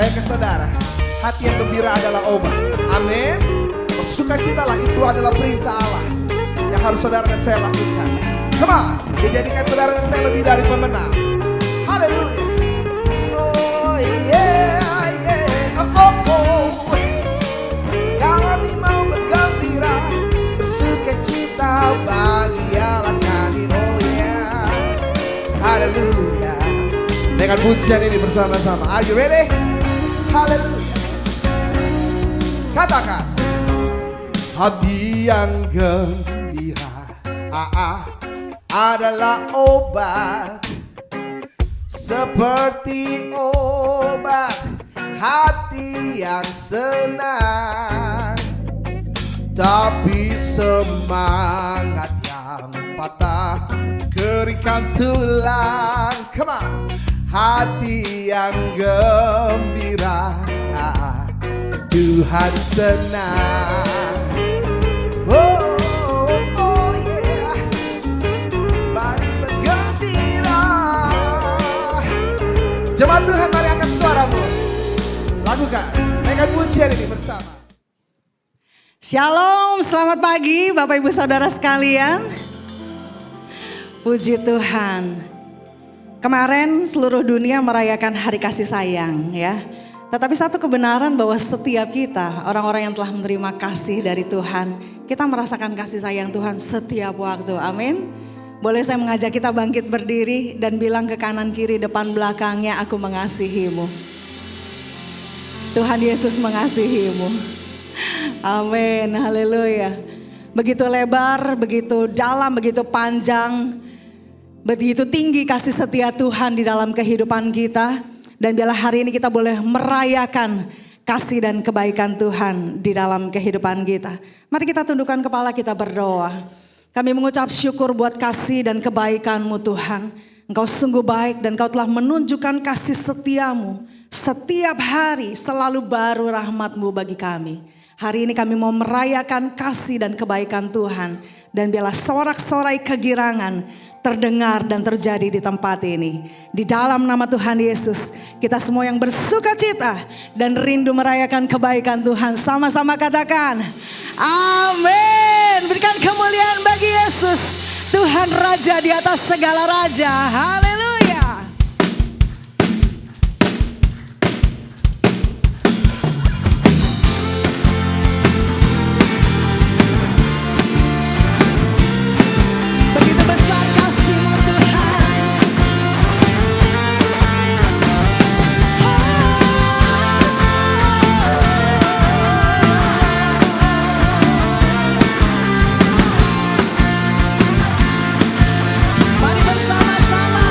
bilang ke saudara, hati yang gembira adalah obat. Amin. Bersukacitalah, itu adalah perintah Allah yang harus saudara dan saya lakukan. Come on, dijadikan saudara dan saya lebih dari pemenang. Haleluya. Oh yeah, yeah. Oh, oh. Kami mau bergembira, bersukacita, bahagialah kami. Oh yeah. Haleluya. Dengan pujian ini bersama-sama. Are you ready? Haleluya. Katakan. Hati yang gembira adalah obat, seperti obat hati yang senang. Tapi semangat yang patah, keringkan tulang. Come on. Hati yang gembira, Tuhan senang. Oh, oh yeah. Mari bergembira. Jemaat Tuhan, mari angkat suaramu. Lakukan, naikkan pujian ini bersama. Shalom, selamat pagi Bapak Ibu Saudara sekalian. Puji Tuhan. Kemarin seluruh dunia merayakan Hari Kasih Sayang ya. Tetapi satu kebenaran bahwa setiap kita, orang-orang yang telah menerima kasih dari Tuhan, kita merasakan kasih sayang Tuhan setiap waktu. Amin. Boleh saya mengajak kita bangkit berdiri dan bilang ke kanan kiri depan belakangnya, aku mengasihimu. Tuhan Yesus mengasihimu. Amin, haleluya. Begitu lebar, begitu dalam, begitu panjang, begitu tinggi kasih setia Tuhan di dalam kehidupan kita. Dan biarlah hari ini kita boleh merayakan kasih dan kebaikan Tuhan di dalam kehidupan kita. Mari kita tundukkan kepala, kita berdoa. Kami mengucap syukur buat kasih dan kebaikan-Mu Tuhan. Engkau sungguh baik dan Engkau telah menunjukkan kasih setiamu. Setiap hari selalu baru rahmat-Mu bagi kami. Hari ini kami mau merayakan kasih dan kebaikan Tuhan. Dan biarlah sorak-sorai kegirangan terdengar dan terjadi di tempat ini. Di dalam nama Tuhan Yesus, kita semua yang bersuka cita dan rindu merayakan kebaikan Tuhan, sama-sama katakan amin. Berikan kemuliaan bagi Yesus, Tuhan Raja di atas segala raja. Haleluya. Mari bersama-sama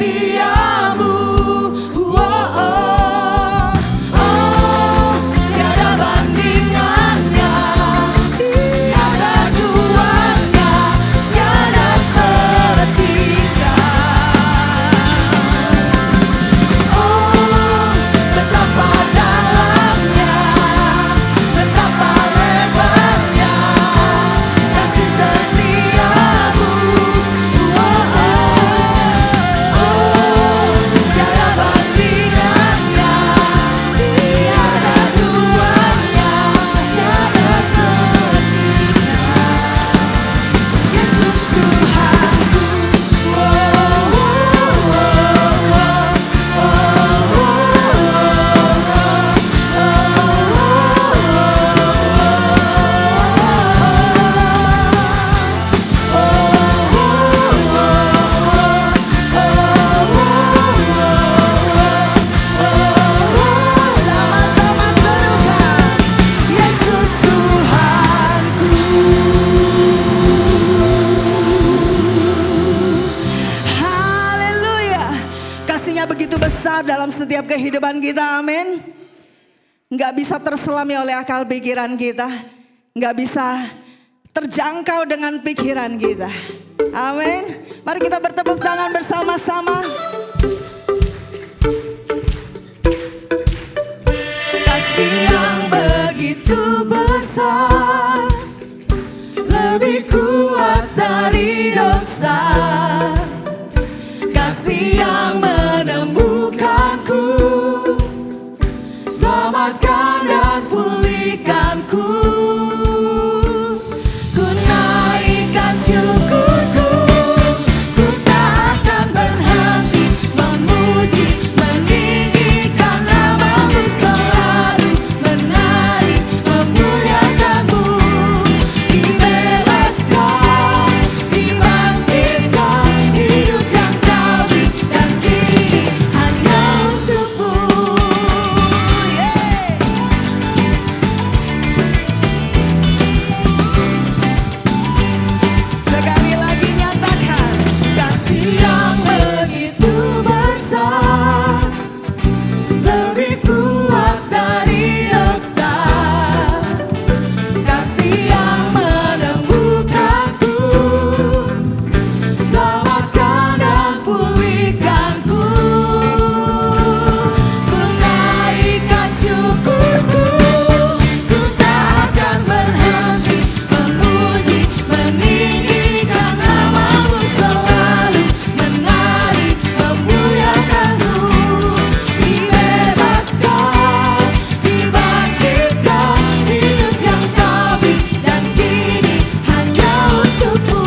setiamu. Oh, oh, oh, tiada bandingannya, tiada duanya, tiada sepertinya. Oh, betapa dalamnya, betapa lebarnya kasih setiamu. Oh, oh, oh, tiada bandingannya, tiada duanya, tiada sepertinya. Yesus Tuhanku. Oh, oh, oh, sama-sama serukan, Yesus Tuhanku. Haleluya. Kasihnya begitu besar dalam setiap kehidupan kita, amin. Nggak bisa terselami oleh akal pikiran kita. Nggak bisa terjangkau dengan pikiran kita. Amin. Mari kita bertepuk tangan bersama-sama. Kasih yang begitu besar, lebih kuat dari dosa. Kasih yang menemukanku, selamatkan dan pulihkanku. Ku naikkan syukurku, ku tak akan berhenti memuji, meninggikan namamu, selalu menari memuliakanmu. Dibebaskan, dibangkitkan, hidup yang kau beri dan kini hanya untukmu. Yeah. Sekali lagi nyatakan, kasih yang begitu besar, lebih kuat dari dosa. Kasih yang menemukanku, selamatkan dan pulihkanku. Ku naikkan syukurku, ku tak akan berhenti memuji, meninggikan namamu, selalu menari memuliakanmu. Dibebaskan, dibangkitkan, hidup yang kau beri dan kini hanya untukmu.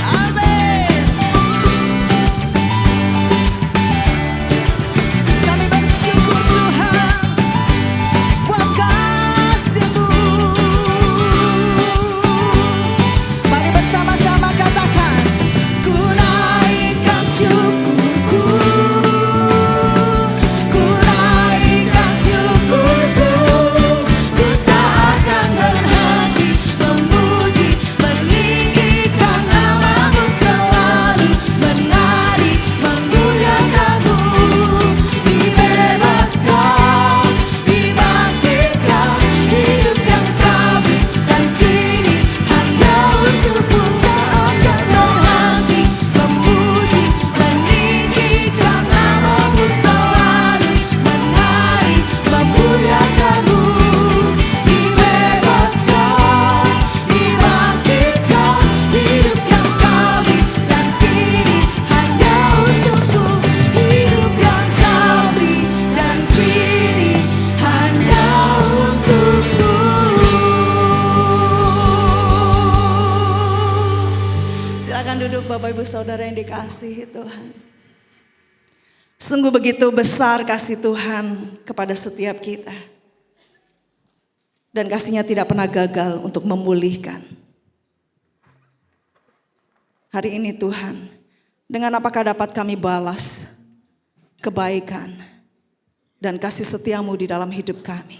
Amin. Kami bersyukur Tuhan buat kasih-Mu. Mari bersama-sama katakan, ku naikkan syukurku, ku naikkan syukurku, ku tak akan berhenti memuji, meninggikan namamu, selalu menari memuliakanmu. Dibebaskan, dibangkitkan, hidup yang kau beri dan kini hanya untukmu. Tak akan berhenti memuji, meninggikan namamu, selalu menari memuliakanmu. Dibebaskan, dibangkitkan, hidup yang kau beri dan kini hanya untukmu. Hidup yang kau beri dan kini hanya untukmu. Silakan duduk Bapak Ibu Saudara yang dikasihi Tuhan. Sungguh begitu besar kasih Tuhan kepada setiap kita. Dan kasih-Nya tidak pernah gagal untuk memulihkan. Hari ini Tuhan, dengan apakah dapat kami balas kebaikan dan kasih setia-Mu di dalam hidup kami?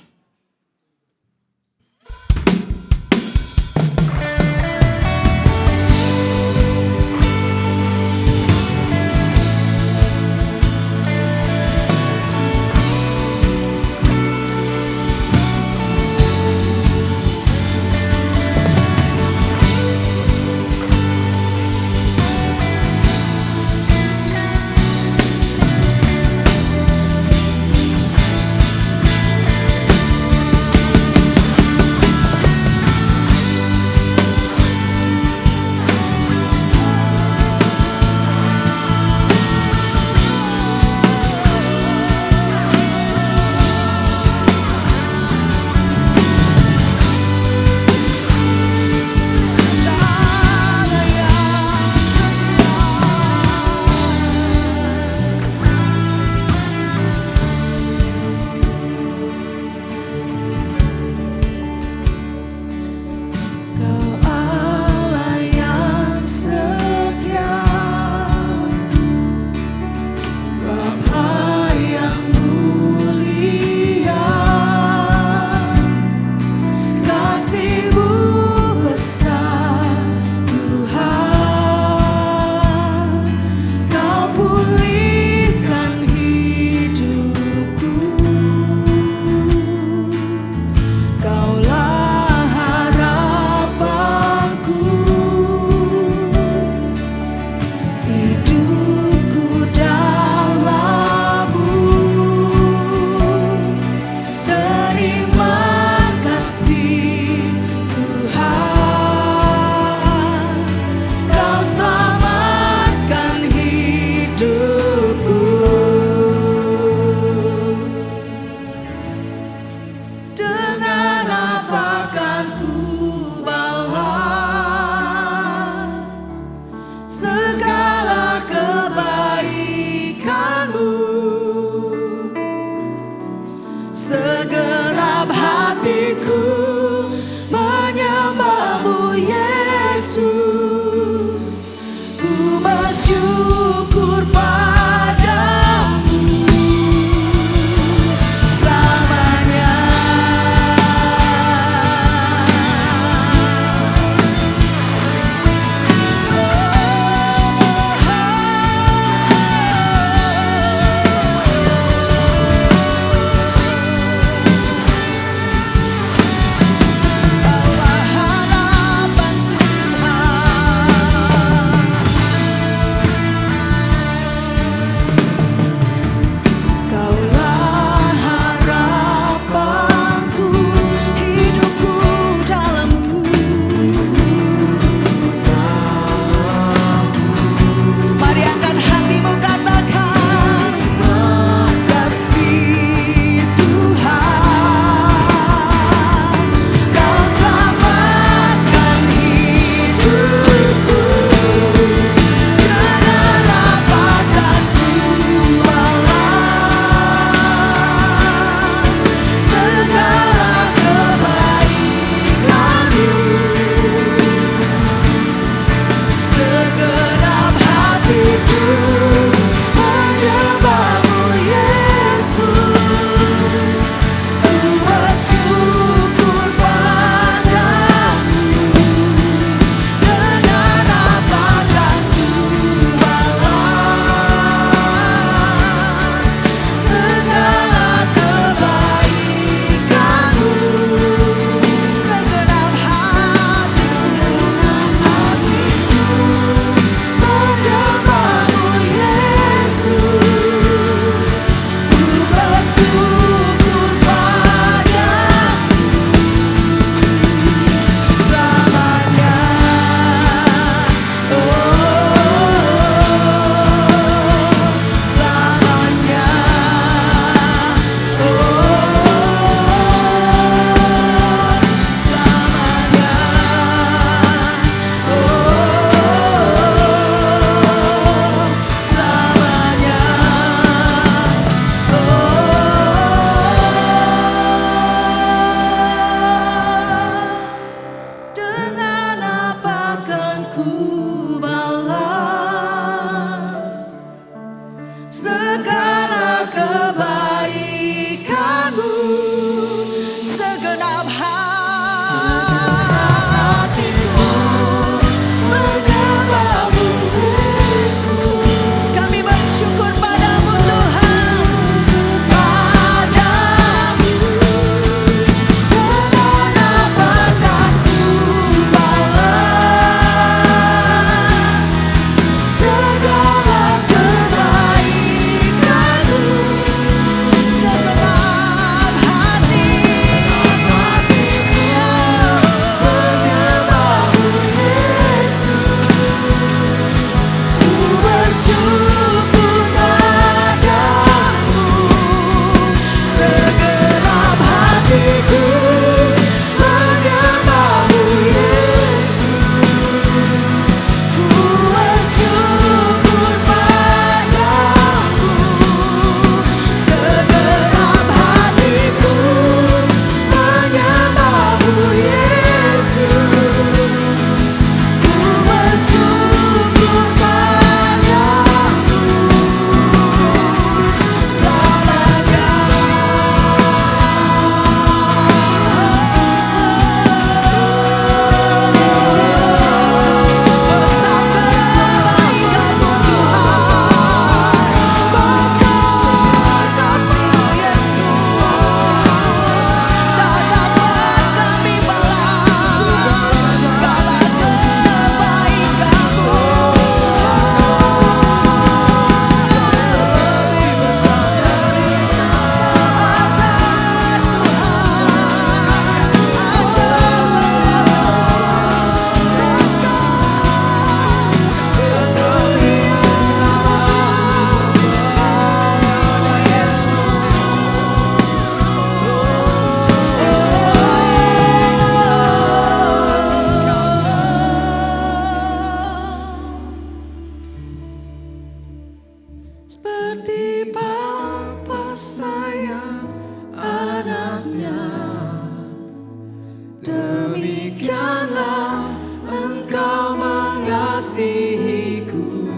Demikianlah Engkau mengasihiku,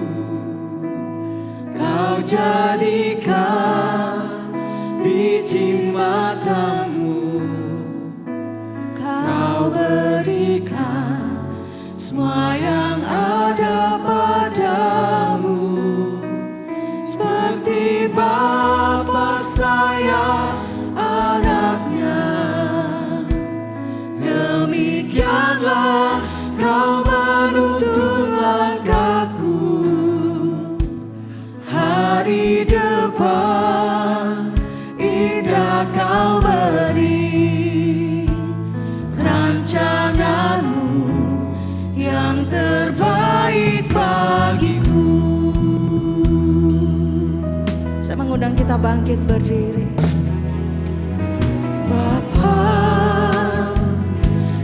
Kau jadikan biji matamu, Kau berikan semua yang ada padamu, seperti Bapa sayang anaknya. Demikianlah Kau menuntun langkahku, hari depan indah Kau beri, rancanganmu yang terbaik bagiku. Saya mengundang kita bangkit berdiri. Bapa,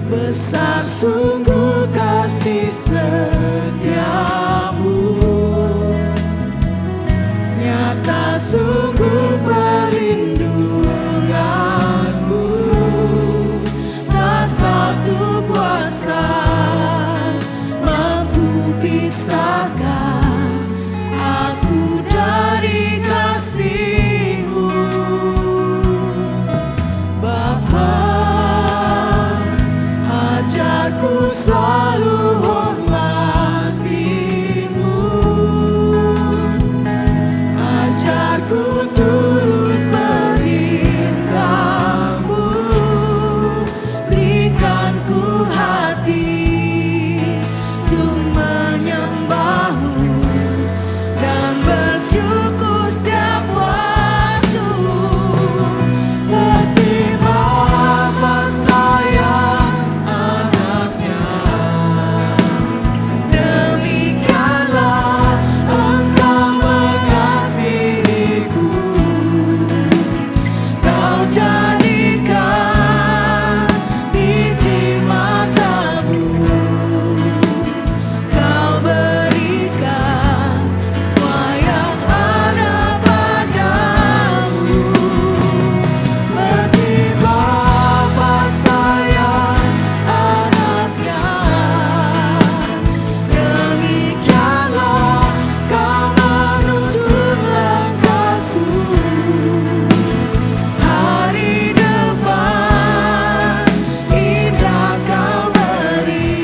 besar sungguh kasih setiamu, nyata sungguh perlindunganmu, tak satu kuasa mampu pisahkan aku dari kasih-Mu. Bapa, ajarku selalu hormati-Mu, ajarku turut perintah-Mu, berikan ku hati untuk menyembah-Mu dan bersyukur setiap waktu, seperti Bapa sayang anaknya. Demikianlah Engkau mengasihiku, Kau jadikan biji matamu, Kau berikan semua yang ada padamu, seperti Bapa sayang anaknya. Demikianlah Kau menuntun langkahku, hari depan indah Kau beri,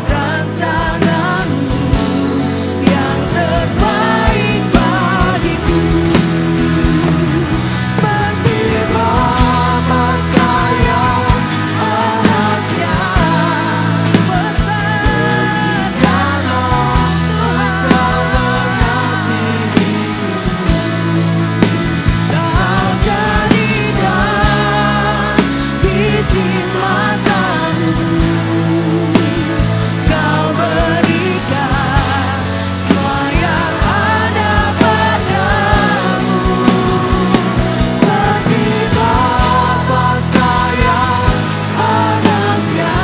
rancanganmu yang terbaik bagiku, seperti Bapa sayang anaknya. Besarkanlah Tuhan, Kau jadikan biji matamu, Kau berikan semua yang ada padamu, seperti Bapa sayang anaknya.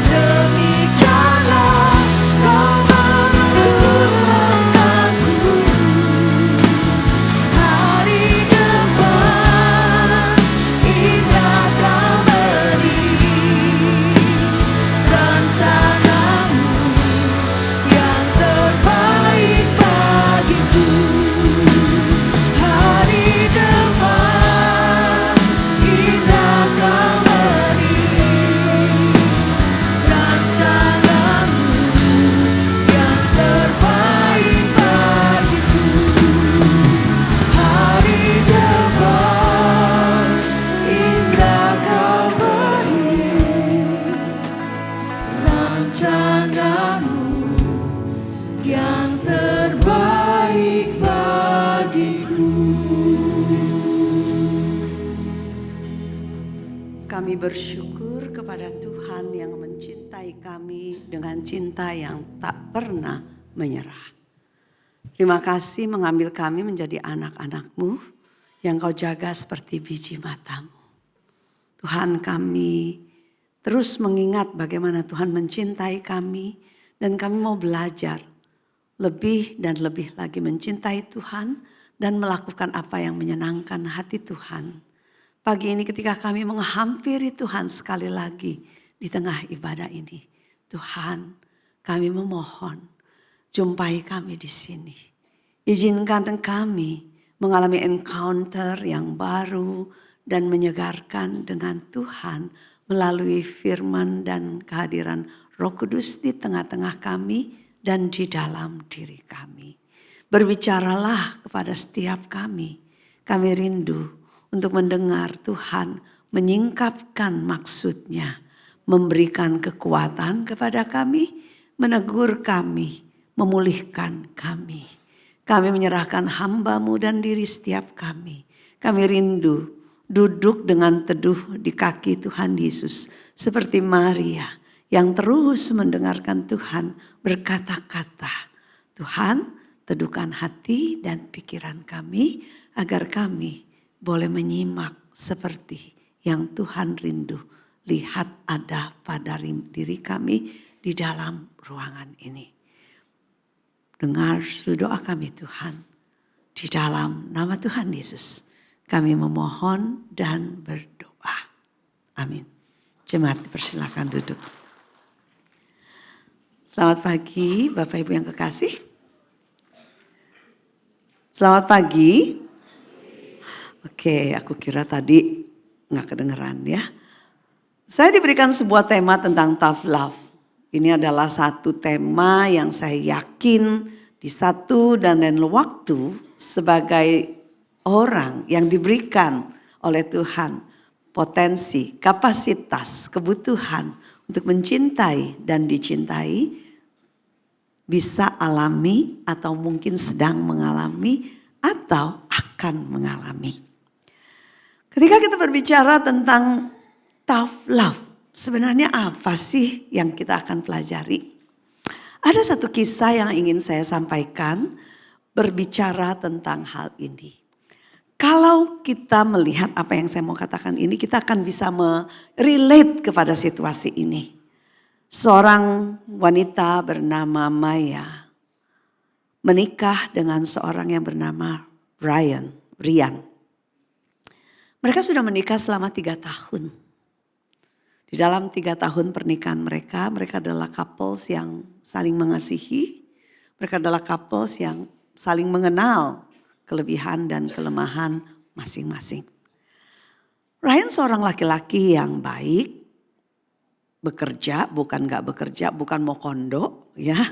Demikianlah Kau menuntun langkahku, hari depan indah Kau beri, rancanganmu yang terbaik bagiku, hari depan indah Kau beri, rancanganmu yang terbaik bagiku, hari depan indah Kau beri, rancanganmu yang terbaik bagiku. Kami bersyukur kepada Tuhan yang mencintai kami dengan cinta yang tak pernah menyerah. Terima kasih mengambil kami menjadi anak-anak-Mu yang Kau jaga seperti biji matamu. Tuhan, kami terus mengingat bagaimana Tuhan mencintai kami dan kami mau belajar lebih dan lebih lagi mencintai Tuhan dan melakukan apa yang menyenangkan hati Tuhan. Pagi ini ketika kami menghampiri Tuhan sekali lagi di tengah ibadah ini. Tuhan, kami memohon, jumpai kami di sini. Izinkan kami mengalami encounter yang baru dan menyegarkan dengan Tuhan melalui firman dan kehadiran Roh Kudus di tengah-tengah kami dan di dalam diri kami. Berbicaralah kepada setiap kami. Kami rindu untuk mendengar Tuhan menyingkapkan maksudnya, memberikan kekuatan kepada kami, menegur kami, memulihkan kami. Kami menyerahkan hamba-Mu dan diri setiap kami. Kami rindu duduk dengan teduh di kaki Tuhan Yesus. Seperti Maria yang terus mendengarkan Tuhan berkata-kata. Tuhan, teduhkan hati dan pikiran kami agar kami boleh menyimak seperti yang Tuhan rindu. Lihat ada pada diri kami di dalam ruangan ini. Dengar doa kami Tuhan. Di dalam nama Tuhan Yesus kami memohon dan berdoa. Amin. Jemaat dipersilakan duduk. Selamat pagi Bapak Ibu yang kekasih. Selamat pagi. Oke, aku kira tadi nggak kedengeran ya. Saya diberikan sebuah tema tentang tough love. Ini adalah satu tema yang saya yakin di satu dan lain waktu sebagai orang yang diberikan oleh Tuhan potensi, kapasitas, kebutuhan untuk mencintai dan dicintai bisa alami atau mungkin sedang mengalami atau akan mengalami. Ketika kita berbicara tentang tough love, sebenarnya apa sih yang kita akan pelajari? Ada satu kisah yang ingin saya sampaikan berbicara tentang hal ini. Kalau kita melihat apa yang saya mau katakan ini, kita akan bisa relate kepada situasi ini. Seorang wanita bernama Maya menikah dengan seorang yang bernama Ryan. Mereka sudah menikah selama 3 tahun. Di dalam 3 tahun pernikahan mereka adalah couples yang saling mengasihi. Mereka adalah couples yang saling mengenal kelebihan dan kelemahan masing-masing. Ryan seorang laki-laki yang baik, bekerja, bukan gak bekerja, bukan mau kondo ya.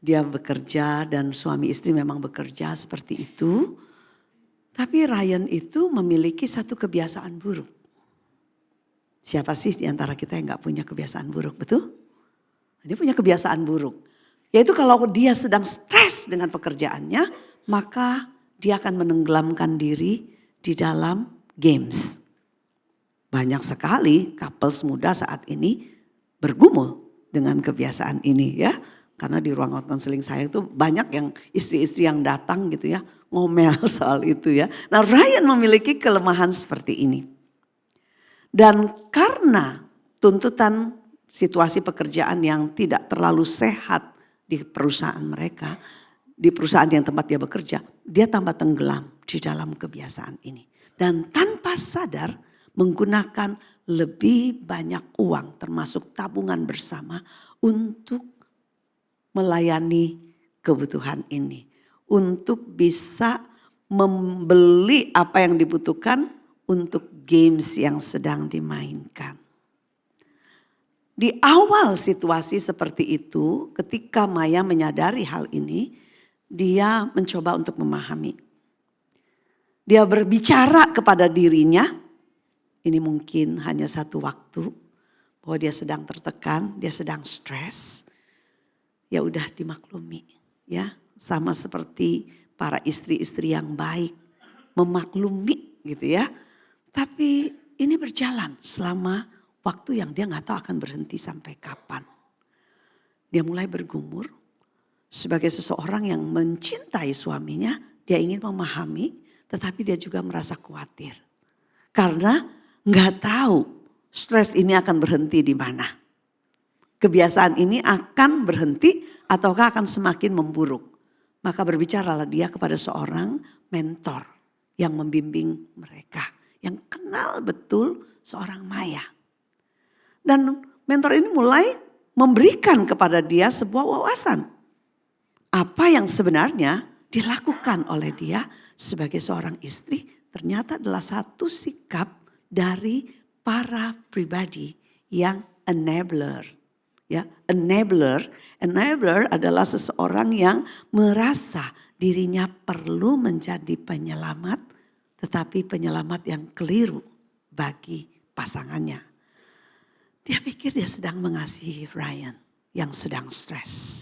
Dia bekerja dan suami istri memang bekerja seperti itu. Tapi Ryan itu memiliki satu kebiasaan buruk. Siapa sih di antara kita yang gak punya kebiasaan buruk, betul? Dia punya kebiasaan buruk. Yaitu kalau dia sedang stres dengan pekerjaannya, maka dia akan menenggelamkan diri di dalam games. Banyak sekali couples muda saat ini bergumul dengan kebiasaan ini ya. Karena di ruang konseling saya itu banyak yang istri-istri yang datang gitu ya. Ngomel soal itu ya. Nah Ryan memiliki kelemahan seperti ini. Dan karena tuntutan situasi pekerjaan yang tidak terlalu sehat di perusahaan mereka. Di perusahaan yang tempat dia bekerja. Dia tambah tenggelam di dalam kebiasaan ini. Dan tanpa sadar menggunakan lebih banyak uang termasuk tabungan bersama untuk melayani kebutuhan ini. Untuk bisa membeli apa yang dibutuhkan untuk games yang sedang dimainkan. Di awal situasi seperti itu, ketika Maya menyadari hal ini, dia mencoba untuk memahami. Dia berbicara kepada dirinya, ini mungkin hanya satu waktu, bahwa dia sedang tertekan, dia sedang stres. Ya udah dimaklumi ya. Sama seperti para istri-istri yang baik. Memaklumi gitu ya. Tapi ini berjalan selama waktu yang dia gak tahu akan berhenti sampai kapan. Dia mulai bergumul. Sebagai seseorang yang mencintai suaminya. Dia ingin memahami. Tetapi dia juga merasa khawatir. Karena gak tahu stres ini akan berhenti di mana. Kebiasaan ini akan berhenti ataukah akan semakin memburuk. Maka berbicaralah dia kepada seorang mentor yang membimbing mereka. yang kenal betul seorang Maya. Dan mentor ini mulai memberikan kepada dia sebuah wawasan. Apa yang sebenarnya dilakukan oleh dia sebagai seorang istri ternyata adalah satu sikap dari para pribadi yang enabler. Ya, enabler adalah seseorang yang merasa dirinya perlu menjadi penyelamat, tetapi penyelamat yang keliru bagi pasangannya. Dia pikir dia sedang mengasihi Ryan yang sedang stres.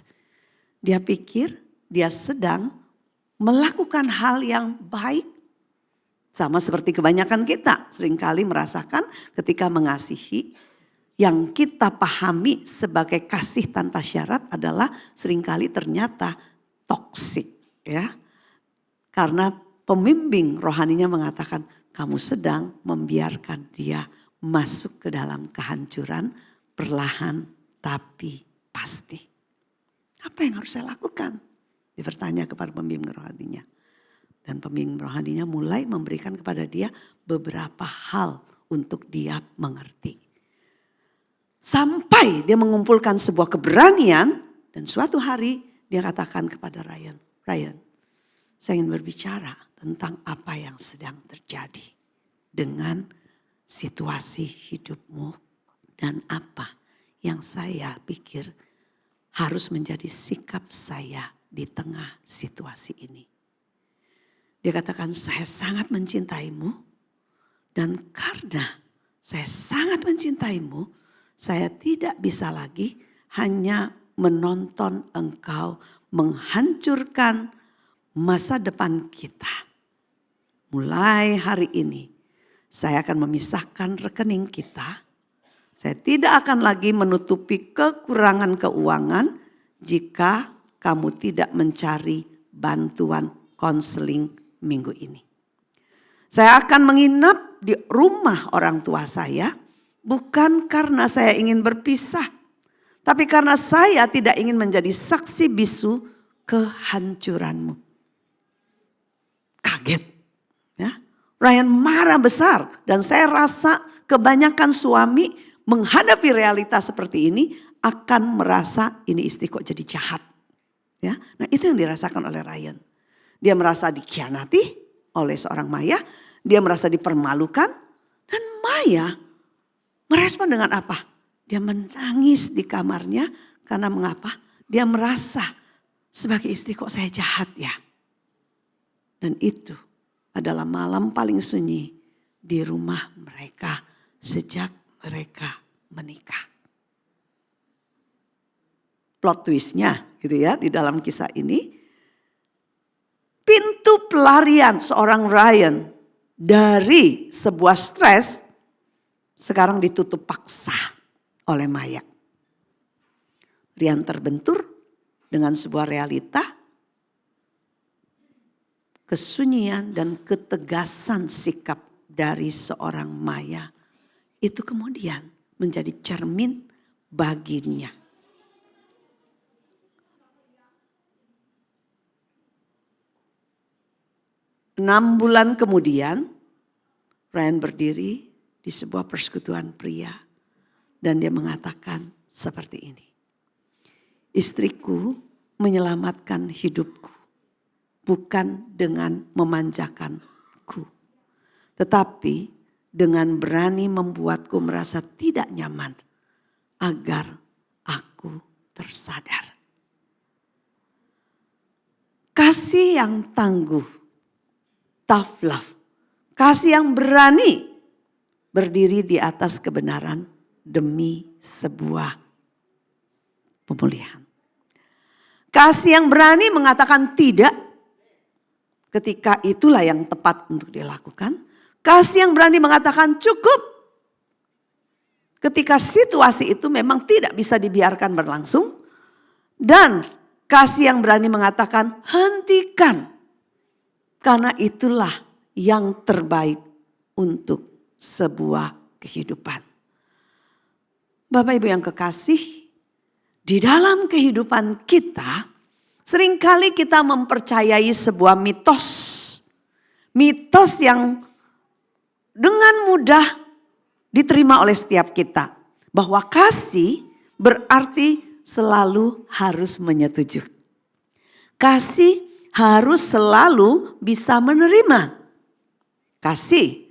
Dia pikir dia sedang melakukan hal yang baik. Sama seperti kebanyakan kita seringkali merasakan ketika mengasihi, yang kita pahami sebagai kasih tanpa syarat adalah seringkali ternyata toksik, ya. Karena pembimbing rohaninya mengatakan kamu sedang membiarkan dia masuk ke dalam kehancuran perlahan tapi pasti. Apa yang harus saya lakukan? Dia bertanya kepada pembimbing rohaninya. Dan pembimbing rohaninya mulai memberikan kepada dia beberapa hal untuk dia mengerti. Sampai dia mengumpulkan sebuah keberanian dan suatu hari dia katakan kepada Ryan, saya ingin berbicara tentang apa yang sedang terjadi dengan situasi hidupmu dan apa yang saya pikir harus menjadi sikap saya di tengah situasi ini. Dia katakan saya sangat mencintaimu dan karena saya sangat mencintaimu, saya tidak bisa lagi hanya menonton engkau menghancurkan masa depan kita. Mulai hari ini saya akan memisahkan rekening kita. Saya tidak akan lagi menutupi kekurangan keuangan jika kamu tidak mencari bantuan konseling minggu ini. Saya akan menginap di rumah orang tua saya. Bukan karena saya ingin berpisah, tapi karena saya tidak ingin menjadi saksi bisu kehancuranmu. Kaget, ya. Ryan marah besar dan saya rasa kebanyakan suami menghadapi realitas seperti ini akan merasa ini istri kok jadi jahat. Ya, nah itu yang dirasakan oleh Ryan. Dia merasa dikhianati oleh seorang Maya, dia merasa dipermalukan dan Maya merespon dengan apa? Dia menangis di kamarnya karena mengapa? Dia merasa sebagai istri kok saya jahat ya. Dan itu adalah malam paling sunyi di rumah mereka sejak mereka menikah. Plot twistnya gitu ya di dalam kisah ini. Pintu pelarian seorang Ryan dari sebuah stres sekarang ditutup paksa oleh Maya. Ryan terbentur dengan sebuah realita, kesunyian dan ketegasan sikap dari seorang Maya itu kemudian menjadi cermin baginya. Enam bulan kemudian Ryan berdiri di sebuah persekutuan pria dan dia mengatakan seperti ini. Istriku menyelamatkan hidupku bukan dengan memanjakanku, tetapi dengan berani membuatku merasa tidak nyaman agar aku tersadar. Kasih yang tangguh, tough love, kasih yang berani berdiri di atas kebenaran demi sebuah pemulihan. Kasih yang berani mengatakan tidak ketika itulah yang tepat untuk dilakukan. Kasih yang berani mengatakan cukup ketika situasi itu memang tidak bisa dibiarkan berlangsung. Dan kasih yang berani mengatakan hentikan karena itulah yang terbaik untuk sebuah kehidupan. Bapak Ibu yang kekasih, di dalam kehidupan kita seringkali kita mempercayai sebuah mitos. Mitos yang dengan mudah diterima oleh setiap kita. Bahwa kasih berarti selalu harus menyetujui. Kasih harus selalu bisa menerima. Kasih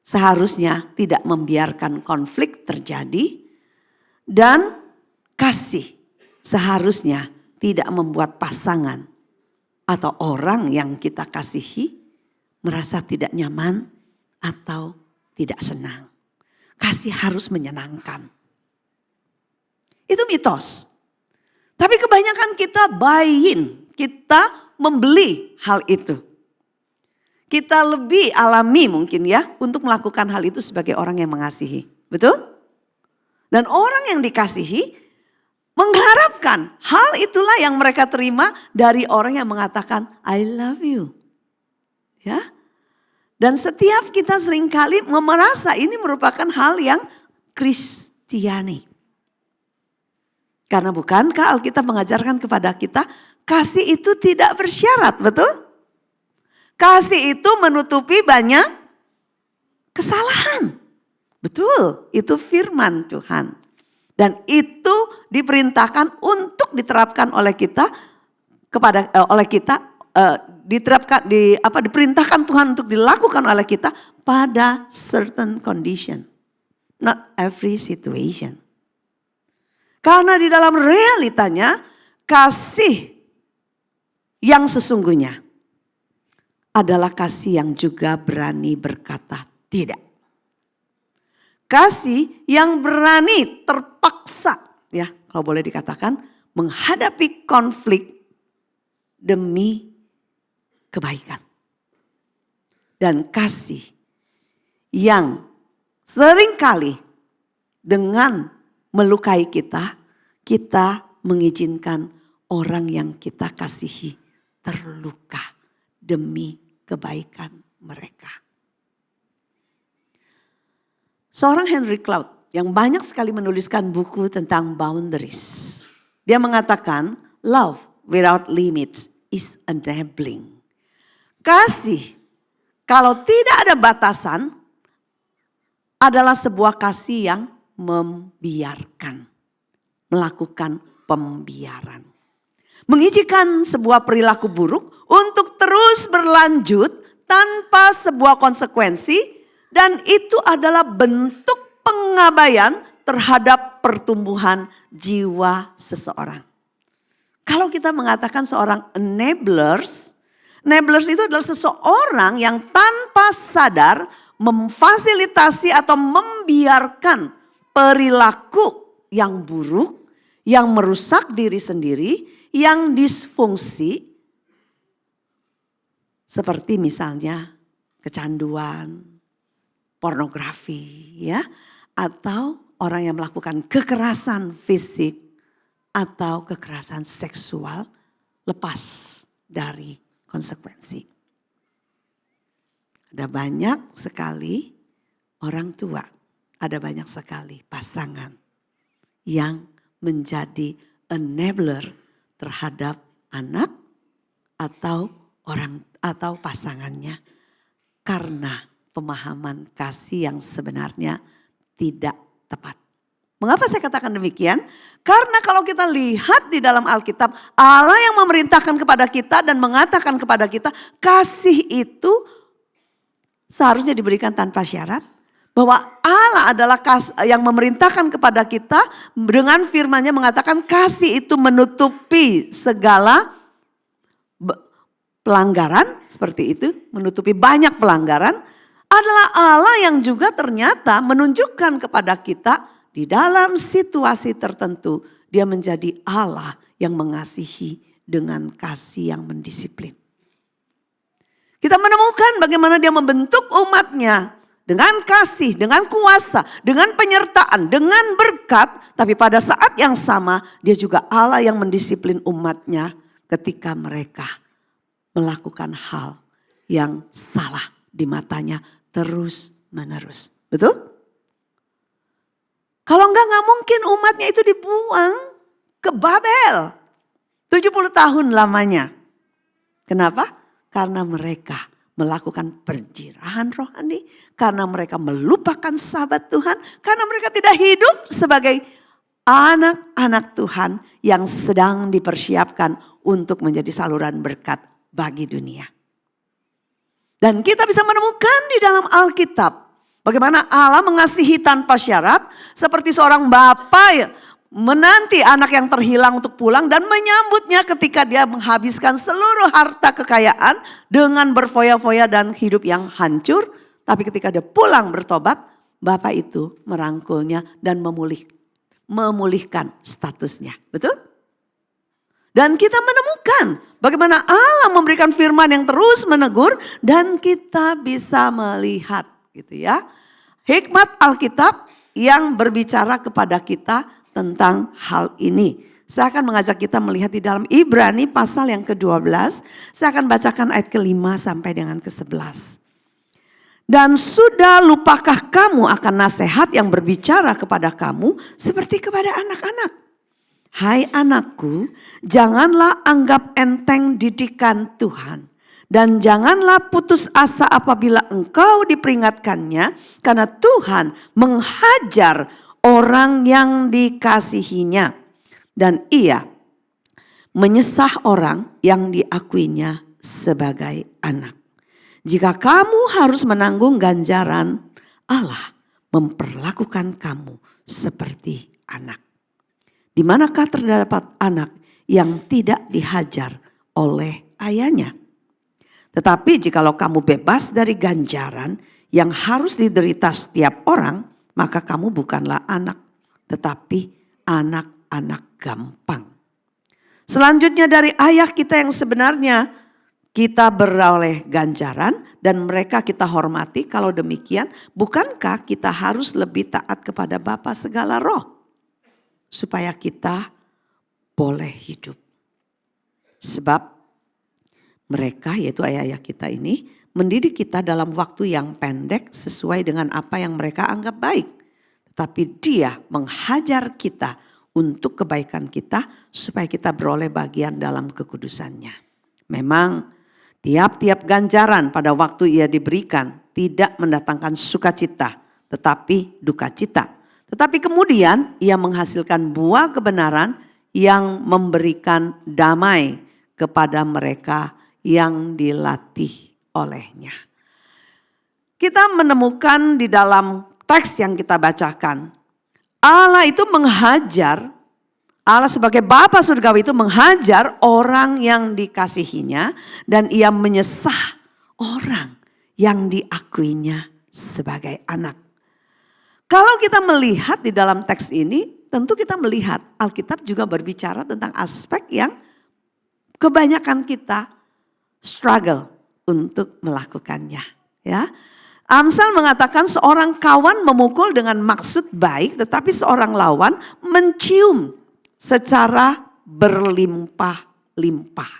seharusnya tidak membiarkan konflik terjadi. Dan kasih seharusnya tidak membuat pasangan atau orang yang kita kasihi merasa tidak nyaman atau tidak senang. Kasih harus menyenangkan. Itu mitos. Tapi kebanyakan kita buy-in, kita membeli hal itu. Kita lebih alami mungkin ya untuk melakukan hal itu sebagai orang yang mengasihi. Betul? Dan orang yang dikasihi mengharapkan hal itulah yang mereka terima dari orang yang mengatakan I love you. Ya. Dan setiap kita seringkali merasa ini merupakan hal yang Kristiani. Karena bukankah Alkitab mengajarkan kepada kita kasih itu tidak bersyarat, betul? Kasih itu menutupi banyak kesalahan. Betul, itu firman Tuhan. Dan itu diperintahkan untuk diterapkan oleh kita diperintahkan Tuhan untuk dilakukan oleh kita pada certain condition. Not every situation. Karena di dalam realitanya kasih yang sesungguhnya adalah kasih yang juga berani berkata tidak. Kasih yang berani terpaksa, ya kalau boleh dikatakan, menghadapi konflik demi kebaikan. Dan kasih yang seringkali dengan melukai kita, kita mengizinkan orang yang kita kasihi terluka demi kebaikan mereka. Seorang Henry Cloud yang banyak sekali menuliskan buku tentang boundaries. Dia mengatakan love without limits is enabling. Kasih kalau tidak ada batasan adalah sebuah kasih yang membiarkan. Melakukan pembiaran. Mengizinkan sebuah perilaku buruk untuk terus berlanjut tanpa sebuah konsekuensi. Dan itu adalah bentuk pengabaian terhadap pertumbuhan jiwa seseorang. Kalau kita mengatakan seorang enablers itu adalah seseorang yang tanpa sadar memfasilitasi atau membiarkan perilaku yang buruk, yang merusak diri sendiri, yang disfungsi. Seperti misalnya kecanduan, pornografi ya, atau orang yang melakukan kekerasan fisik atau kekerasan seksual lepas dari konsekuensi. Ada banyak sekali orang tua, ada banyak sekali pasangan yang menjadi enabler terhadap anak atau orang atau pasangannya karena pemahaman kasih yang sebenarnya tidak tepat. Mengapa saya katakan demikian? Karena kalau kita lihat di dalam Alkitab, Allah yang memerintahkan kepada kita dan mengatakan kepada kita, kasih itu seharusnya diberikan tanpa syarat. Bahwa Allah adalah yang memerintahkan kepada kita dengan firman-Nya mengatakan kasih itu menutupi segala pelanggaran seperti itu, menutupi banyak pelanggaran. Adalah Allah yang juga ternyata menunjukkan kepada kita di dalam situasi tertentu dia menjadi Allah yang mengasihi dengan kasih yang mendisiplin. Kita menemukan bagaimana dia membentuk umatnya dengan kasih, dengan kuasa, dengan penyertaan, dengan berkat. Tapi pada saat yang sama dia juga Allah yang mendisiplin umatnya ketika mereka melakukan hal yang salah di matanya terus menerus. Betul? Kalau enggak mungkin umatnya itu dibuang ke Babel. 70 tahun lamanya. Kenapa? Karena mereka melakukan perjirahan rohani, karena mereka melupakan sahabat Tuhan, karena mereka tidak hidup sebagai anak-anak Tuhan yang sedang dipersiapkan untuk menjadi saluran berkat bagi dunia. Dan kita bisa menemukan di dalam Alkitab bagaimana Allah mengasihi tanpa syarat, seperti seorang bapa menanti anak yang terhilang untuk pulang dan menyambutnya ketika dia menghabiskan seluruh harta kekayaan dengan berfoya-foya dan hidup yang hancur. Tapi ketika dia pulang bertobat, Bapak itu merangkulnya dan memulihkan statusnya. Betul? Dan kita menemukan bagaimana Allah memberikan firman yang terus menegur dan kita bisa melihat gitu ya. Hikmat Alkitab yang berbicara kepada kita tentang hal ini. Saya akan mengajak kita melihat di dalam Ibrani pasal yang ke-12. Saya akan bacakan ayat ke-5 sampai dengan ke-11. Dan sudah lupakah kamu akan nasihat yang berbicara kepada kamu seperti kepada anak-anak? Hai anakku, janganlah anggap enteng didikan Tuhan. Dan janganlah putus asa apabila engkau diperingatkannya, karena Tuhan menghajar orang yang dikasihinya. Dan ia menyesah orang yang diakuinya sebagai anak. Jika kamu harus menanggung ganjaran, Allah memperlakukan kamu seperti anak. Di manakah terdapat anak yang tidak dihajar oleh ayahnya? Tetapi jikalau kamu bebas dari ganjaran yang harus diderita setiap orang, maka kamu bukanlah anak, tetapi anak-anak gampang. Selanjutnya dari ayah kita yang sebenarnya kita beroleh ganjaran dan mereka kita hormati. Kalau demikian, bukankah kita harus lebih taat kepada Bapa segala roh? Supaya kita boleh hidup. Sebab mereka yaitu ayah-ayah kita ini mendidik kita dalam waktu yang pendek sesuai dengan apa yang mereka anggap baik. Tetapi dia menghajar kita untuk kebaikan kita supaya kita beroleh bagian dalam kekudusannya. Memang tiap-tiap ganjaran pada waktu ia diberikan tidak mendatangkan sukacita tetapi duka cita. Tetapi kemudian ia menghasilkan buah kebenaran yang memberikan damai kepada mereka yang dilatih olehnya. Kita menemukan di dalam teks yang kita bacakan, Allah itu menghajar, Allah sebagai Bapa surgawi itu menghajar orang yang dikasihinya dan ia menyesah orang yang diakuinya sebagai anak. Kalau kita melihat di dalam teks ini, tentu kita melihat Alkitab juga berbicara tentang aspek yang kebanyakan kita struggle untuk melakukannya. Ya, Amsal mengatakan seorang kawan memukul dengan maksud baik, tetapi seorang lawan mencium secara berlimpah-limpah.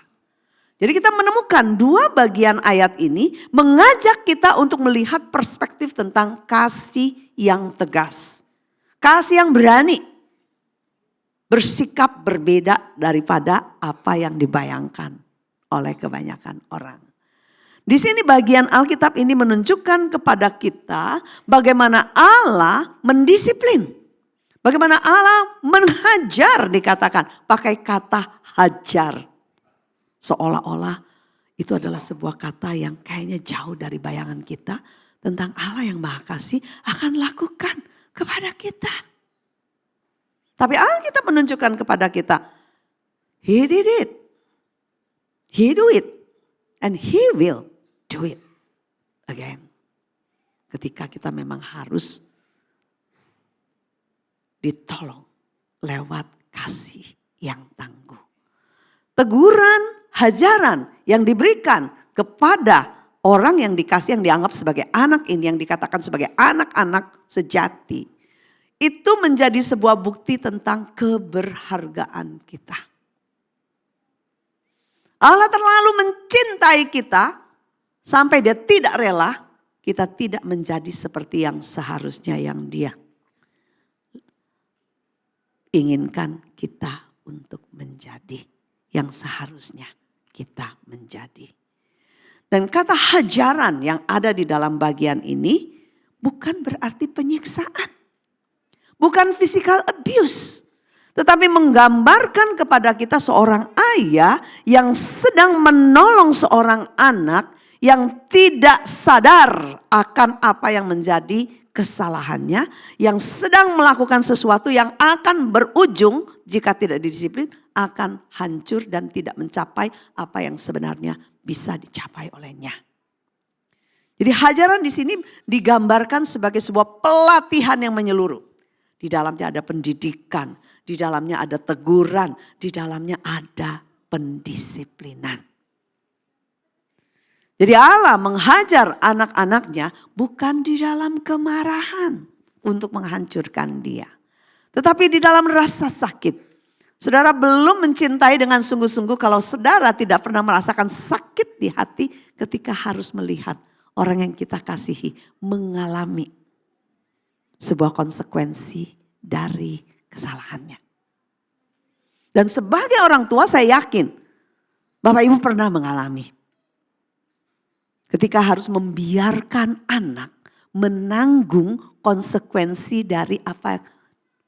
Jadi kita menemukan dua bagian ayat ini mengajak kita untuk melihat perspektif tentang kasih yang tegas. Kasih yang berani bersikap berbeda daripada apa yang dibayangkan oleh kebanyakan orang. Di sini bagian Alkitab ini menunjukkan kepada kita bagaimana Allah mendisiplin. Bagaimana Allah menghajar dikatakan pakai kata hajar. Seolah-olah itu adalah sebuah kata yang kayaknya jauh dari bayangan kita tentang Allah yang Maha Kasih akan lakukan kepada kita. Tapi Alkitab menunjukkan kepada kita, He did it. He do it. And He will do it again. Ketika kita memang harus ditolong lewat kasih yang tangguh. Teguran, hajaran yang diberikan kepada orang yang dikasih, yang dianggap sebagai anak ini, yang dikatakan sebagai anak-anak sejati. Itu menjadi sebuah bukti tentang keberhargaan kita. Allah terlalu mencintai kita sampai dia tidak rela kita tidak menjadi seperti yang seharusnya yang dia inginkan kita untuk menjadi. Yang seharusnya kita menjadi. Dan kata hajaran yang ada di dalam bagian ini bukan berarti penyiksaan. Bukan physical abuse. Tetapi menggambarkan kepada kita seorang ayah yang sedang menolong seorang anak yang tidak sadar akan apa yang menjadi kesalahannya. Yang sedang melakukan sesuatu yang akan berujung jika tidak didisiplin akan hancur dan tidak mencapai apa yang sebenarnya bisa dicapai olehnya. Jadi hajaran di sini digambarkan sebagai sebuah pelatihan yang menyeluruh. Di dalamnya ada pendidikan, di dalamnya ada teguran, di dalamnya ada pendisiplinan. Jadi Allah menghajar anak-anaknya bukan di dalam kemarahan untuk menghancurkan dia. Tetapi di dalam rasa sakit. Saudara belum mencintai dengan sungguh-sungguh kalau saudara tidak pernah merasakan sakit di hati ketika harus melihat orang yang kita kasihi mengalami sebuah konsekuensi dari kesalahannya. Dan sebagai orang tua saya yakin Bapak Ibu pernah mengalami. Ketika harus membiarkan anak menanggung konsekuensi dari apa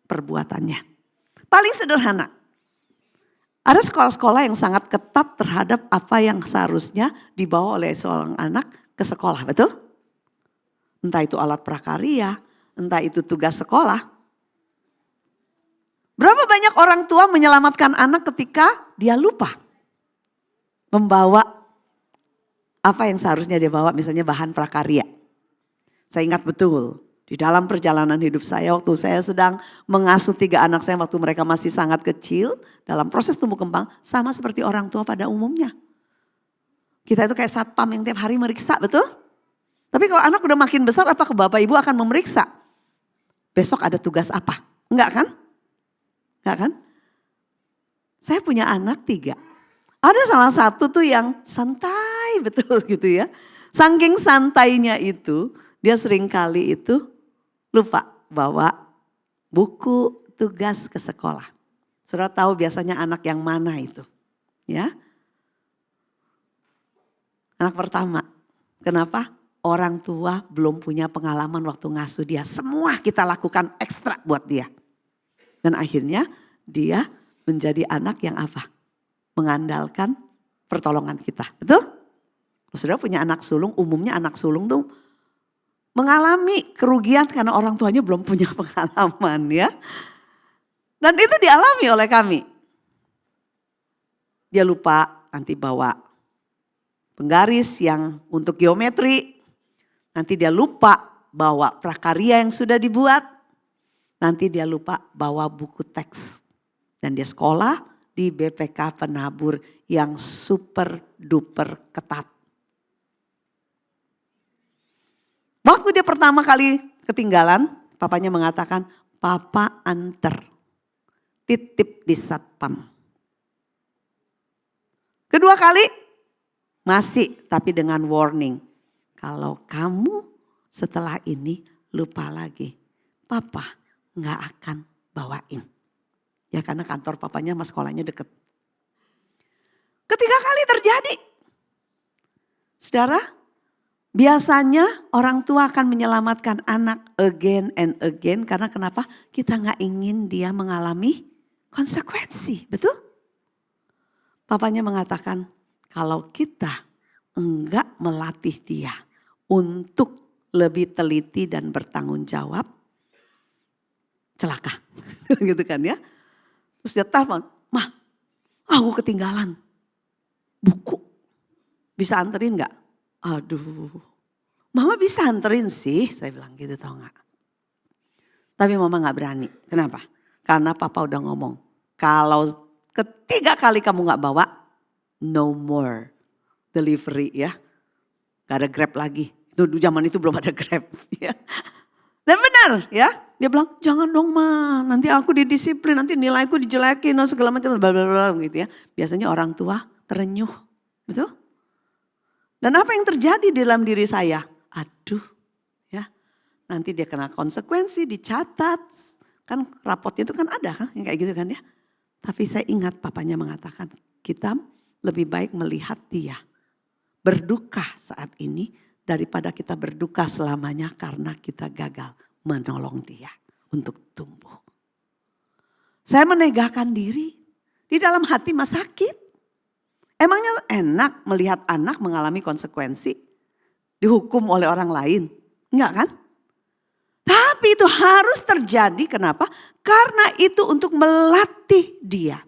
perbuatannya. Paling sederhana. Ada sekolah-sekolah yang sangat ketat terhadap apa yang seharusnya dibawa oleh seorang anak ke sekolah, betul? Entah itu alat prakarya, entah itu tugas sekolah. Berapa banyak orang tua menyelamatkan anak ketika dia lupa membawa apa yang seharusnya dia bawa, misalnya bahan prakarya. Saya ingat betul di dalam perjalanan hidup saya waktu saya sedang mengasuh 3 anak saya waktu mereka masih sangat kecil dalam proses tumbuh kembang sama seperti orang tua pada umumnya. Kita itu kayak satpam yang tiap hari meriksa, betul? Tapi kalau anak udah makin besar apakah Bapak Ibu akan memeriksa? Besok ada tugas apa? Enggak kan? Enggak kan? Saya punya anak 3. Ada salah satu tuh yang santai betul gitu ya. Saking santainya itu dia sering kali itu lupa bawa buku tugas ke sekolah. Saudara tahu biasanya anak yang mana itu? Ya. Anak pertama. Kenapa? Orang tua belum punya pengalaman waktu ngasuh dia. Semua kita lakukan ekstra buat dia. Dan akhirnya dia menjadi anak yang apa? Mengandalkan pertolongan kita. Betul? Saudara punya anak sulung, umumnya anak sulung tuh mengalami kerugian karena orang tuanya belum punya pengalaman ya. Dan itu dialami oleh kami. Dia lupa nanti bawa penggaris yang untuk geometri. Nanti dia lupa bawa prakarya yang sudah dibuat. Nanti dia lupa bawa buku teks. Dan dia sekolah di BPK Penabur yang super duper ketat. Waktu dia pertama kali ketinggalan, papanya mengatakan, "Papa anter, titip di satpam." Kedua kali, masih tapi dengan warning. Kalau kamu setelah ini lupa lagi, papa gak akan bawain. Ya karena kantor papanya sama sekolahnya deket. Ketiga kali terjadi. Saudara, biasanya orang tua akan menyelamatkan anak again and again. Karena kenapa? Kita gak ingin dia mengalami konsekuensi. Betul? Papanya mengatakan kalau kita enggak melatih dia untuk lebih teliti dan bertanggung jawab. Celaka. Gitu kan ya. Terus dia telepon, "Mah, aku ketinggalan buku. Bisa anterin gak?" Aduh, mama bisa anterin sih, saya bilang gitu tau gak. Tapi mama gak berani, kenapa? Karena papa udah ngomong, kalau ketiga kali kamu gak bawa, no more delivery ya. Gak ada Grab lagi, itu zaman itu belum ada Grab ya. Dan benar ya, dia bilang jangan dong ma, nanti aku didisiplin, nanti nilaiku dijelekin, segala macam, bla bla bla gitu ya. Biasanya orang tua terenyuh, betul? Dan apa yang terjadi dalam diri saya? Aduh ya, nanti dia kena konsekuensi, dicatat. Kan rapotnya itu kan ada kan, yang kayak gitu kan ya. Tapi saya ingat papanya mengatakan, kita lebih baik melihat dia berduka saat ini daripada kita berduka selamanya karena kita gagal menolong dia untuk tumbuh. Saya menegakkan diri, di dalam hati mah sakit. Emangnya enak melihat anak mengalami konsekuensi, dihukum oleh orang lain? Enggak kan? Tapi itu harus terjadi, kenapa? Karena itu untuk melatih dia.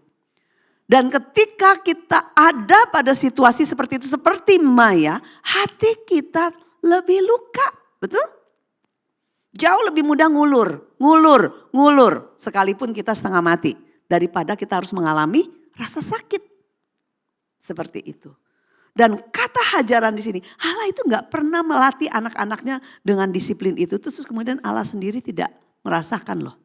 Dan ketika kita ada pada situasi seperti itu, seperti Maya, hati kita lebih luka, betul? Jauh lebih mudah ngulur, sekalipun kita setengah mati. Daripada kita harus mengalami rasa sakit. Seperti itu. Dan kata hajaran di sini, Allah itu gak pernah melatih anak-anaknya dengan disiplin itu. Terus kemudian Allah sendiri tidak merasakan loh.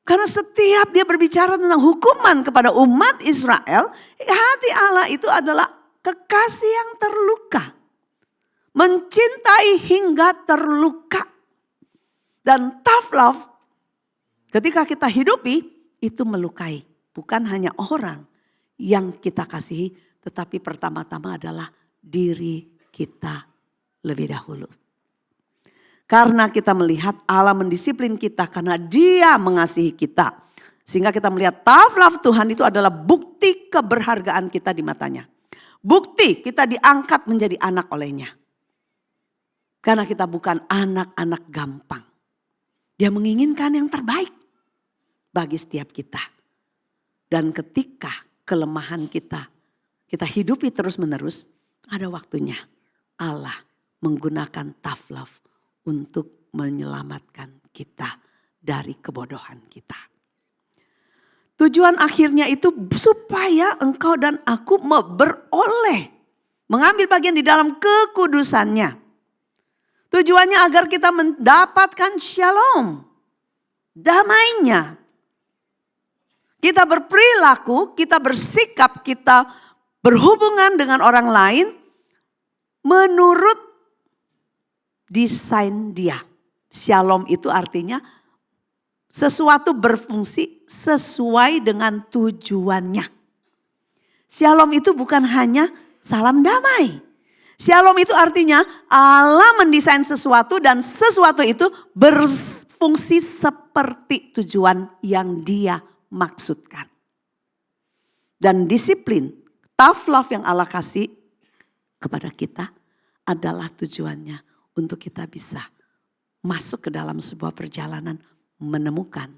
Karena setiap dia berbicara tentang hukuman kepada umat Israel, hati Allah itu adalah kekasih yang terluka. Mencintai hingga terluka. Dan tough love ketika kita hidupi itu melukai. Bukan hanya orang yang kita kasihi, tetapi pertama-tama adalah diri kita lebih dahulu. Karena kita melihat Allah mendisiplin kita karena dia mengasihi kita. Sehingga kita melihat tough love Tuhan itu adalah bukti keberhargaan kita di matanya. Bukti kita diangkat menjadi anak olehnya. Karena kita bukan anak-anak gampang. Dia menginginkan yang terbaik bagi setiap kita. Dan ketika kelemahan kita hidupi terus-menerus, ada waktunya Allah menggunakan tough love untuk menyelamatkan kita dari kebodohan kita. Tujuan akhirnya itu supaya engkau dan aku beroleh, mengambil bagian di dalam kekudusannya. Tujuannya agar kita mendapatkan shalom, damainya. Kita berperilaku, kita bersikap, kita berhubungan dengan orang lain menurut desain dia. Shalom itu artinya sesuatu berfungsi sesuai dengan tujuannya. Shalom itu bukan hanya salam damai. Shalom itu artinya Allah mendesain sesuatu dan sesuatu itu berfungsi seperti tujuan yang dia maksudkan. Dan disiplin, tough love yang Allah kasih kepada kita adalah tujuannya untuk kita bisa masuk ke dalam sebuah perjalanan menemukan.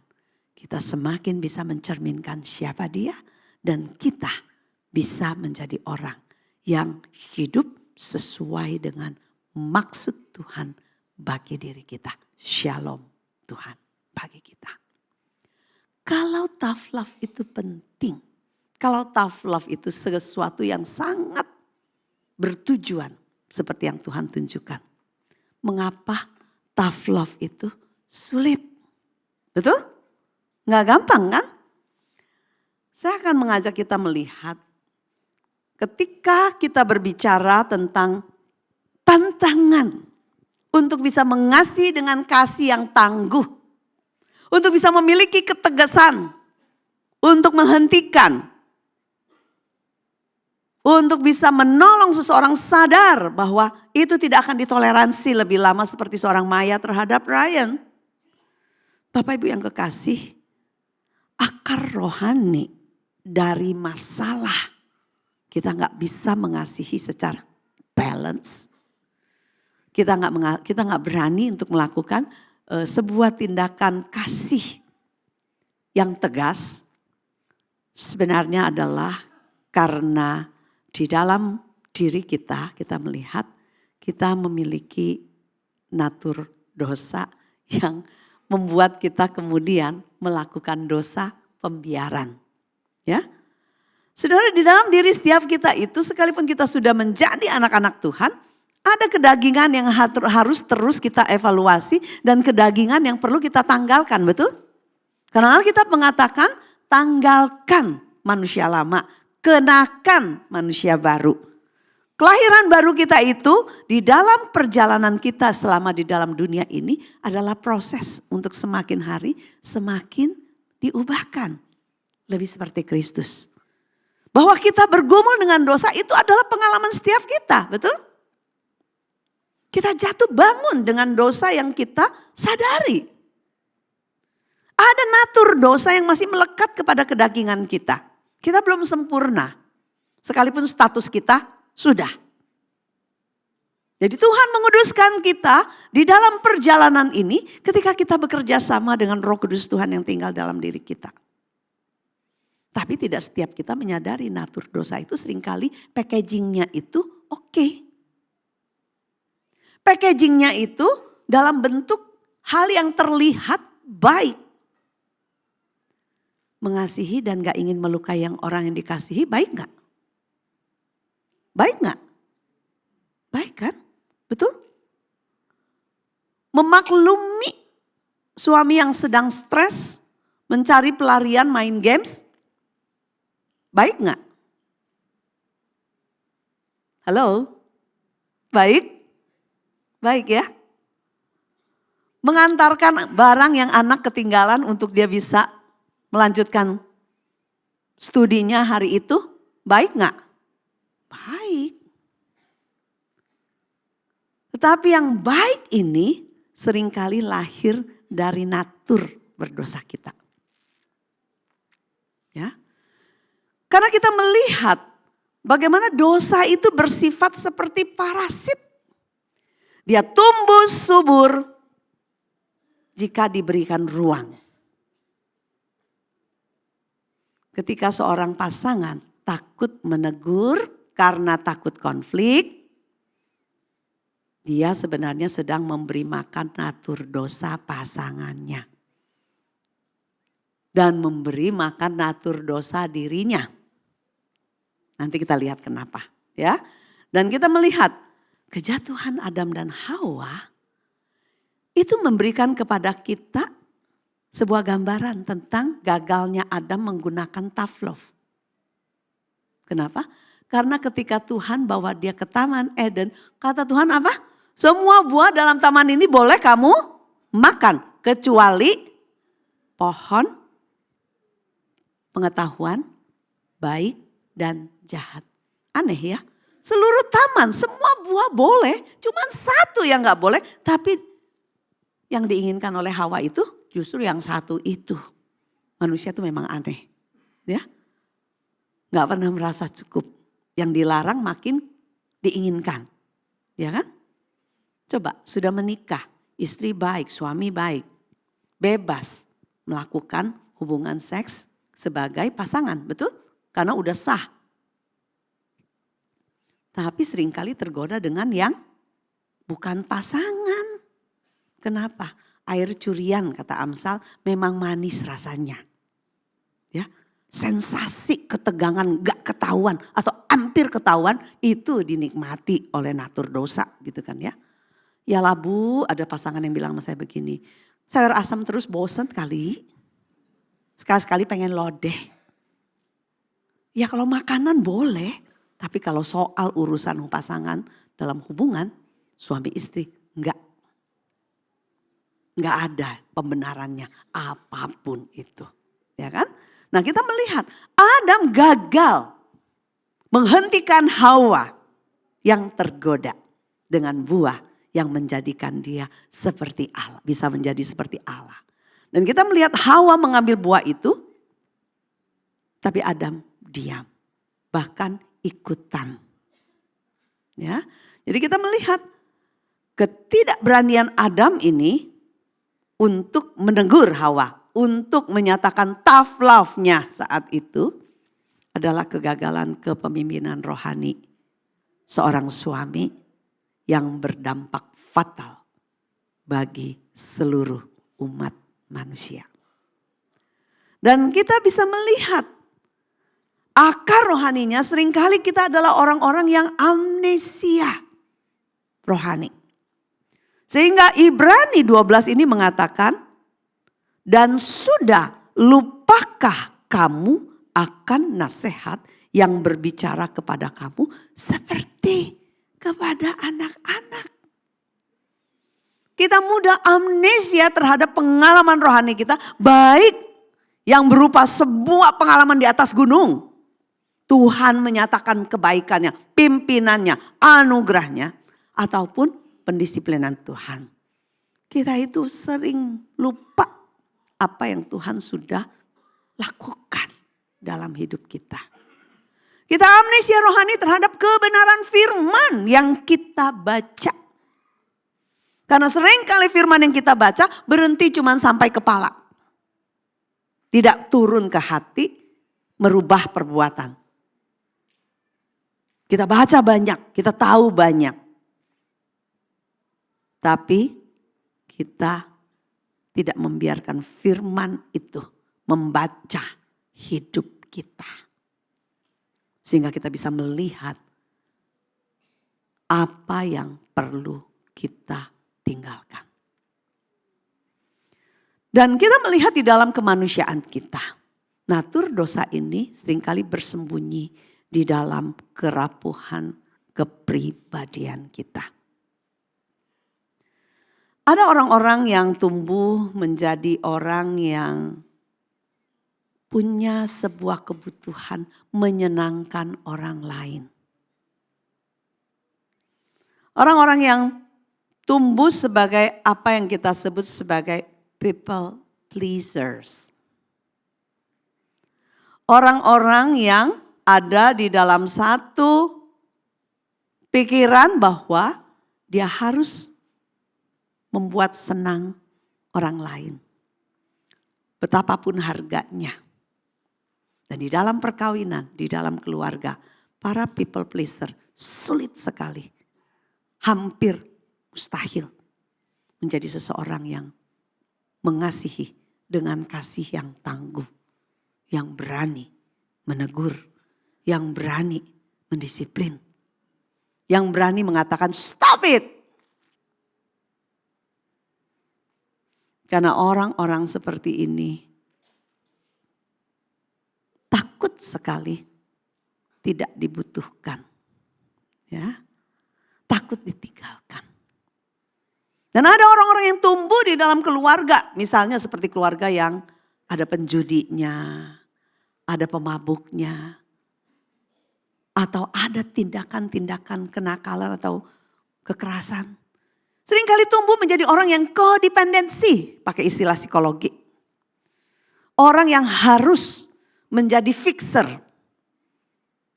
Kita semakin bisa mencerminkan siapa dia dan kita bisa menjadi orang yang hidup sesuai dengan maksud Tuhan bagi diri kita. Shalom Tuhan bagi kita. Kalau tough love itu penting. Kalau tough love itu sesuatu yang sangat bertujuan. Seperti yang Tuhan tunjukkan. Mengapa tough love itu sulit? Betul? Nggak gampang kan? Saya akan mengajak kita melihat. Ketika kita berbicara tentang tantangan untuk bisa mengasihi dengan kasih yang tangguh. Untuk bisa memiliki ketegasan. Untuk menghentikan. Untuk bisa menolong seseorang sadar bahwa itu tidak akan ditoleransi lebih lama seperti seorang Maya terhadap Ryan. Bapak Ibu yang kekasih, akar rohani dari masalah kita nggak bisa mengasihi secara balance. Kita nggak berani untuk melakukan sebuah tindakan kasih yang tegas. Sebenarnya adalah karena di dalam diri kita melihat kita memiliki natur dosa yang membuat kita kemudian melakukan dosa pembiaran. Ya. Saudara, di dalam diri setiap kita itu sekalipun kita sudah menjadi anak-anak Tuhan, ada kedagingan yang harus terus kita evaluasi dan kedagingan yang perlu kita tanggalkan, betul? Karena Alkitab mengatakan tanggalkan manusia lama, kenakan manusia baru. Kelahiran baru kita itu di dalam perjalanan kita selama di dalam dunia ini adalah proses untuk semakin hari semakin diubahkan. Lebih seperti Kristus. Bahwa kita bergumul dengan dosa itu adalah pengalaman setiap kita, betul? Kita jatuh bangun dengan dosa yang kita sadari. Ada natur dosa yang masih melekat kepada kedagingan kita. Kita belum sempurna. Sekalipun status kita sudah. Jadi Tuhan menguduskan kita di dalam perjalanan ini ketika kita bekerja sama dengan Roh Kudus Tuhan yang tinggal dalam diri kita. Tapi tidak setiap kita menyadari natur dosa itu seringkali packagingnya itu oke. Packagingnya itu dalam bentuk hal yang terlihat baik. Mengasihi dan gak ingin melukai yang orang yang dikasihi, baik gak? Baik gak? Baik kan? Betul? Memaklumi suami yang sedang stres, mencari pelarian main games, baik gak? Halo? Baik? Baik ya? Mengantarkan barang yang anak ketinggalan untuk dia bisa melanjutkan studinya hari itu, baik gak? Baik. Tetapi yang baik ini seringkali lahir dari natur berdosa kita. Ya. Karena kita melihat bagaimana dosa itu bersifat seperti parasit. Dia tumbuh subur jika diberikan ruang. Ketika seorang pasangan takut menegur karena takut konflik, dia sebenarnya sedang memberi makan natur dosa pasangannya. Dan memberi makan natur dosa dirinya. Nanti kita lihat kenapa, ya. Dan kita melihat kejatuhan Adam dan Hawa itu memberikan kepada kita sebuah gambaran tentang gagalnya Adam menggunakan tough love. Kenapa? Karena ketika Tuhan bawa dia ke Taman Eden, kata Tuhan apa? Semua buah dalam taman ini boleh kamu makan, kecuali pohon pengetahuan baik dan jahat. Aneh ya, seluruh taman semua buah boleh, cuman satu yang gak boleh. Tapi yang diinginkan oleh Hawa itu justru yang satu itu. Manusia itu memang aneh. Ya, gak pernah merasa cukup. Yang dilarang makin diinginkan. Ya kan? Coba sudah menikah, istri baik, suami baik. Bebas melakukan hubungan seks sebagai pasangan. Betul? Karena udah sah. Tapi seringkali tergoda dengan yang bukan pasangan. Kenapa? Air curian kata Amsal memang manis rasanya. Ya, sensasi ketegangan gak ketahuan atau hampir ketahuan itu dinikmati oleh natur dosa gitu kan ya. Ya lah Bu, ada pasangan yang bilang sama saya begini, sayur asam terus bosen kali. Sekali-sekali pengen lodeh. Ya kalau makanan boleh, tapi kalau soal urusan pasangan dalam hubungan suami istri enggak. Enggak ada pembenarannya apapun itu. Ya kan? Nah kita melihat Adam gagal menghentikan Hawa yang tergoda dengan buah yang menjadikan dia seperti Allah. Bisa menjadi seperti Allah. Dan kita melihat Hawa mengambil buah itu. Tapi Adam diam. Bahkan ikutan. Ya, jadi kita melihat ketidakberanian Adam ini untuk menegur Hawa. Untuk menyatakan tough love-nya saat itu adalah kegagalan kepemimpinan rohani seorang suami yang berdampak fatal bagi seluruh umat manusia. Dan kita bisa melihat akar rohaninya seringkali kita adalah orang-orang yang amnesia rohani. Sehingga Ibrani 12 ini mengatakan, dan sudah lupakah kamu akan nasihat yang berbicara kepada kamu seperti kepada anak-anak. Kita mudah amnesia terhadap pengalaman rohani kita, baik yang berupa sebuah pengalaman di atas gunung. Tuhan menyatakan kebaikannya, pimpinannya, anugerahnya, ataupun pendisiplinan Tuhan. Kita itu sering lupa apa yang Tuhan sudah lakukan dalam hidup kita. Kita amnesia rohani terhadap kebenaran firman yang kita baca. Karena seringkali firman yang kita baca berhenti cuma sampai kepala. Tidak turun ke hati, merubah perbuatan. Kita baca banyak, kita tahu banyak. Tapi kita tidak membiarkan firman itu membaca hidup kita. Sehingga kita bisa melihat apa yang perlu kita tinggalkan. Dan kita melihat di dalam kemanusiaan kita. Natur dosa ini seringkali bersembunyi di dalam kerapuhan kepribadian kita. Ada orang-orang yang tumbuh menjadi orang yang punya sebuah kebutuhan menyenangkan orang lain. Orang-orang yang tumbuh sebagai apa yang kita sebut sebagai people pleasers. Orang-orang yang ada di dalam satu pikiran bahwa dia harus membuat senang orang lain. Betapapun harganya. Dan di dalam perkawinan, di dalam keluarga, para people pleaser sulit sekali. Hampir mustahil menjadi seseorang yang mengasihi dengan kasih yang tangguh. Yang berani menegur. Yang berani mendisiplin. Yang berani mengatakan stop it. Karena orang-orang seperti ini takut sekali tidak dibutuhkan. Ya, takut ditinggalkan. Dan ada orang-orang yang tumbuh di dalam keluarga. Misalnya seperti keluarga yang ada penjudinya, ada pemabuknya. Atau ada tindakan-tindakan kenakalan atau kekerasan. Seringkali tumbuh menjadi orang yang kodependensi, pakai istilah psikologi. Orang yang harus menjadi fixer.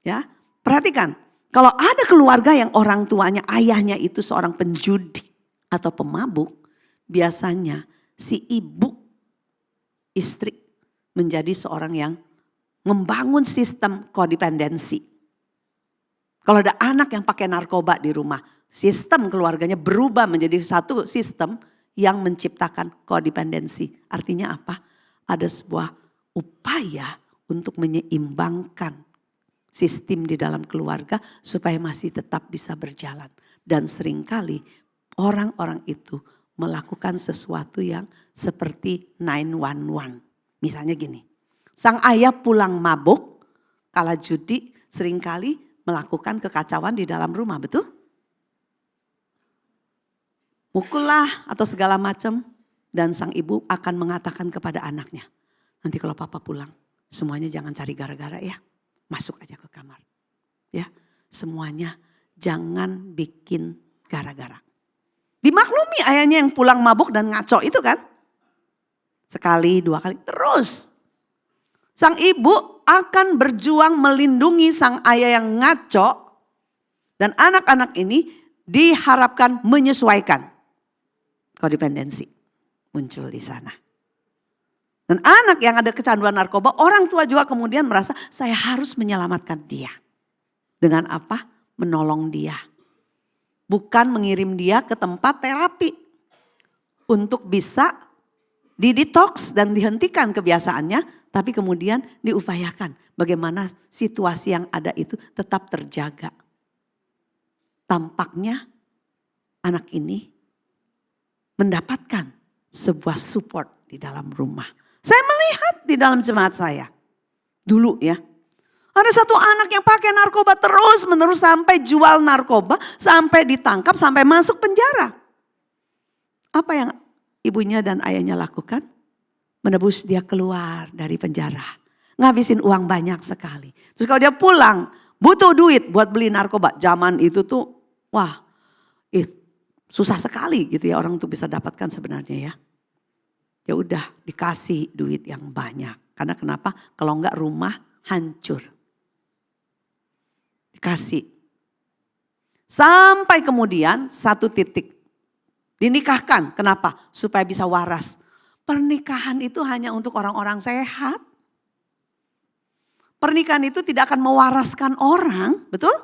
Ya, perhatikan, kalau ada keluarga yang orang tuanya, ayahnya itu seorang penjudi atau pemabuk, biasanya si ibu, istri menjadi seorang yang membangun sistem kodependensi. Kalau ada anak yang pakai narkoba di rumah, sistem keluarganya berubah menjadi satu sistem yang menciptakan kodependensi. Artinya apa? Ada sebuah upaya untuk menyeimbangkan sistem di dalam keluarga supaya masih tetap bisa berjalan. Dan seringkali orang-orang itu melakukan sesuatu yang seperti 911. Misalnya gini, sang ayah pulang mabuk, kala judi seringkali melakukan kekacauan di dalam rumah, betul? Mukullah atau segala macam, dan sang ibu akan mengatakan kepada anaknya, nanti kalau papa pulang semuanya jangan cari gara-gara ya, masuk aja ke kamar. Ya, semuanya jangan bikin gara-gara. Dimaklumi ayahnya yang pulang mabuk dan ngaco itu kan. Sekali, dua kali, terus. Sang ibu akan berjuang melindungi sang ayah yang ngaco. Dan anak-anak ini diharapkan menyesuaikan. Kodependensi muncul di sana. Dan anak yang ada kecanduan narkoba, orang tua juga kemudian merasa saya harus menyelamatkan dia. Dengan apa? Menolong dia. Bukan mengirim dia ke tempat terapi. Untuk bisa didetoks dan dihentikan kebiasaannya. Tapi kemudian diupayakan bagaimana situasi yang ada itu tetap terjaga. Tampaknya anak ini mendapatkan sebuah support di dalam rumah. Saya melihat di dalam jemaat saya. Dulu ya. Ada satu anak yang pakai narkoba terus menerus sampai jual narkoba. Sampai ditangkap, sampai masuk penjara. Apa yang ibunya dan ayahnya lakukan? Menebus dia keluar dari penjara. Ngabisin uang banyak sekali. Terus kalau dia pulang butuh duit buat beli narkoba. Zaman itu tuh wah susah sekali gitu ya orang tuh bisa dapatkan sebenarnya ya. Ya udah dikasih duit yang banyak. Karena kenapa? Kalau enggak rumah hancur. Dikasih. Sampai kemudian satu titik dinikahkan. Kenapa? Supaya bisa waras. Pernikahan itu hanya untuk orang-orang sehat. Pernikahan itu tidak akan mewaraskan orang, betul?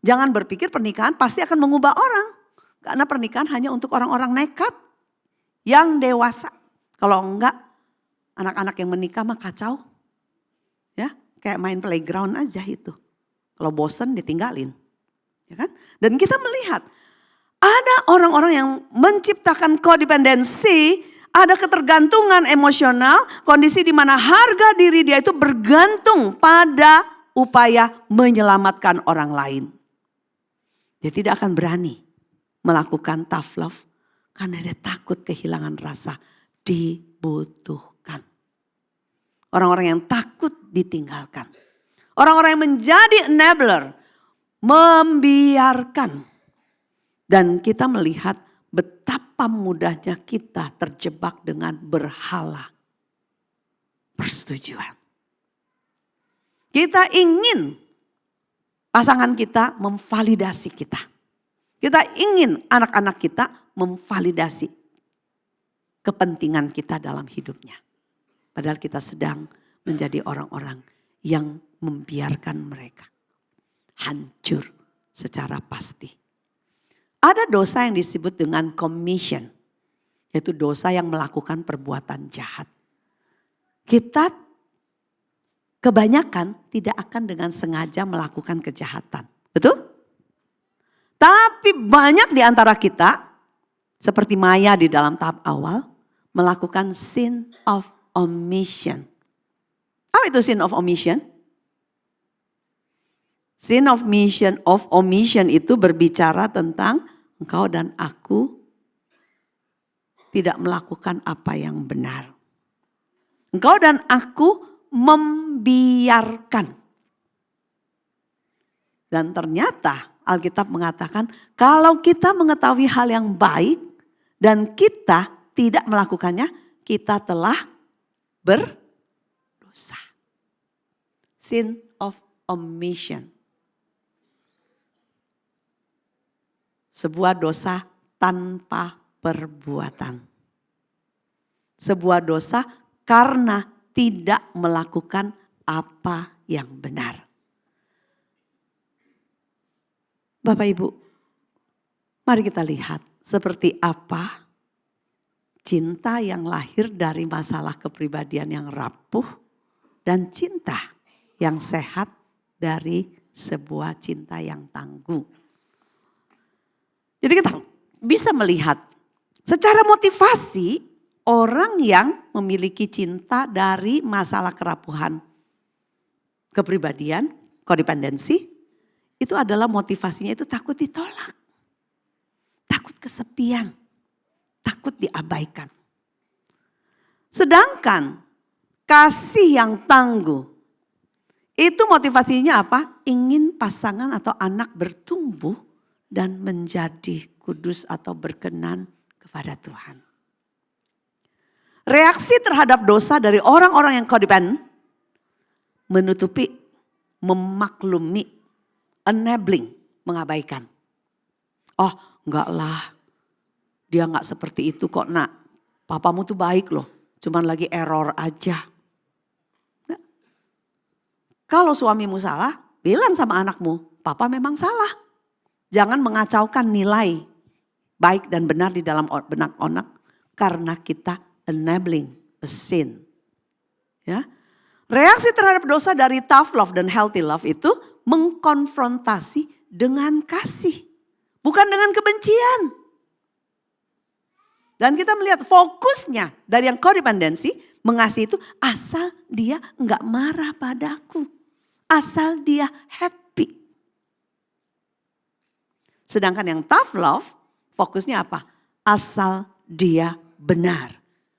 Jangan berpikir pernikahan pasti akan mengubah orang. Karena pernikahan hanya untuk orang-orang nekat yang dewasa. Kalau enggak, anak-anak yang menikah mah kacau. Ya, kayak main playground aja itu. Kalau bosen ditinggalin. Ya kan? Dan kita melihat ada orang-orang yang menciptakan kodependensi, ada ketergantungan emosional, kondisi di mana harga diri dia itu bergantung pada upaya menyelamatkan orang lain. Dia tidak akan berani melakukan tough love karena dia takut kehilangan rasa dibutuhkan. Orang-orang yang takut ditinggalkan. Orang-orang yang menjadi enabler, membiarkan. Dan kita melihat betapa mudahnya kita terjebak dengan berhala persetujuan. Kita ingin pasangan kita memvalidasi kita. Kita ingin anak-anak kita memvalidasi kepentingan kita dalam hidupnya. Padahal kita sedang menjadi orang-orang yang membiarkan mereka hancur secara pasti. Ada dosa yang disebut dengan commission, yaitu dosa yang melakukan perbuatan jahat. Kita kebanyakan tidak akan dengan sengaja melakukan kejahatan. Betul? Tapi banyak di antara kita, seperti Maya di dalam tahap awal, melakukan sin of omission. Apa itu sin of omission? Sin of omission itu berbicara tentang engkau dan aku tidak melakukan apa yang benar. Engkau dan aku membiarkan. Dan ternyata Alkitab mengatakan kalau kita mengetahui hal yang baik dan kita tidak melakukannya, kita telah berdosa. Sin of omission. Sebuah dosa tanpa perbuatan. Sebuah dosa karena tidak melakukan apa yang benar. Bapak Ibu, mari kita lihat seperti apa cinta yang lahir dari masalah kepribadian yang rapuh dan cinta yang sehat dari sebuah cinta yang tangguh. Jadi kita bisa melihat secara motivasi orang yang memiliki cinta dari masalah kerapuhan kepribadian, kodependensi, itu adalah motivasinya itu takut ditolak. Takut kesepian, takut diabaikan. Sedangkan kasih yang tangguh, itu motivasinya apa? Ingin pasangan atau anak bertumbuh dan menjadi kudus atau berkenan kepada Tuhan. Reaksi terhadap dosa dari orang-orang yang kodependen menutupi, memaklumi, enabling, mengabaikan. Oh enggak lah, dia enggak seperti itu kok nak. Papamu tuh baik loh, cuman lagi error aja. Enggak. Kalau suamimu salah, bilang sama anakmu, papa memang salah. Jangan mengacaukan nilai baik dan benar di dalam benak anak karena kita enabling a sin. Ya. Reaksi terhadap dosa dari tough love dan healthy love itu mengkonfrontasi dengan kasih, bukan dengan kebencian. Dan kita melihat fokusnya dari yang kodependensi mengasihi itu asal dia enggak marah padaku, asal dia happy. Sedangkan yang tough love fokusnya apa? Asal dia benar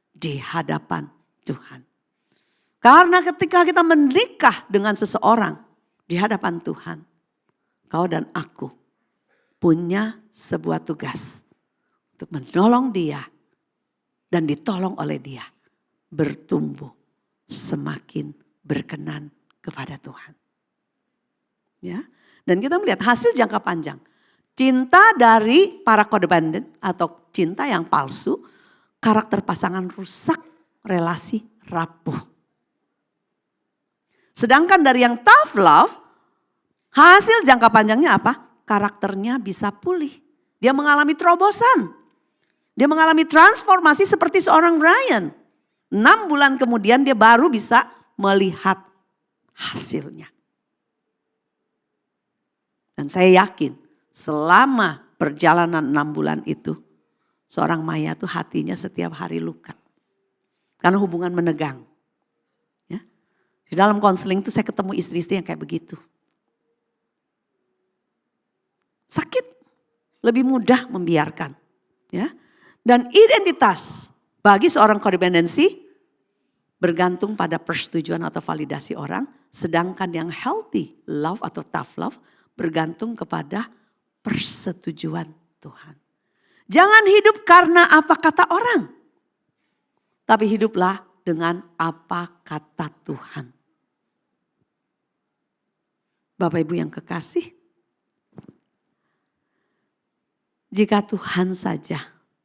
di hadapan Tuhan. Karena ketika kita menikah dengan seseorang di hadapan Tuhan, kau dan aku punya sebuah tugas untuk menolong dia dan ditolong oleh dia bertumbuh semakin berkenan kepada Tuhan. Ya. Dan kita melihat hasil jangka panjang. Cinta dari para codependent atau cinta yang palsu, karakter pasangan rusak, relasi rapuh. Sedangkan dari yang tough love, hasil jangka panjangnya apa? Karakternya bisa pulih. Dia mengalami terobosan. Dia mengalami transformasi seperti seorang Ryan. 6 bulan kemudian dia baru bisa melihat hasilnya. Dan saya yakin selama perjalanan 6 bulan itu, seorang Maya tuh hatinya setiap hari luka. Karena hubungan menegang. Ya. Di dalam konseling tuh saya ketemu istri-istri yang kayak begitu. Sakit, lebih mudah membiarkan. Ya. Dan identitas bagi seorang codependency bergantung pada persetujuan atau validasi orang. Sedangkan yang healthy love atau tough love bergantung kepada persetujuan Tuhan. Jangan hidup karena apa kata orang. Tapi hiduplah dengan apa kata Tuhan. Bapak Ibu yang kekasih. Jika Tuhan saja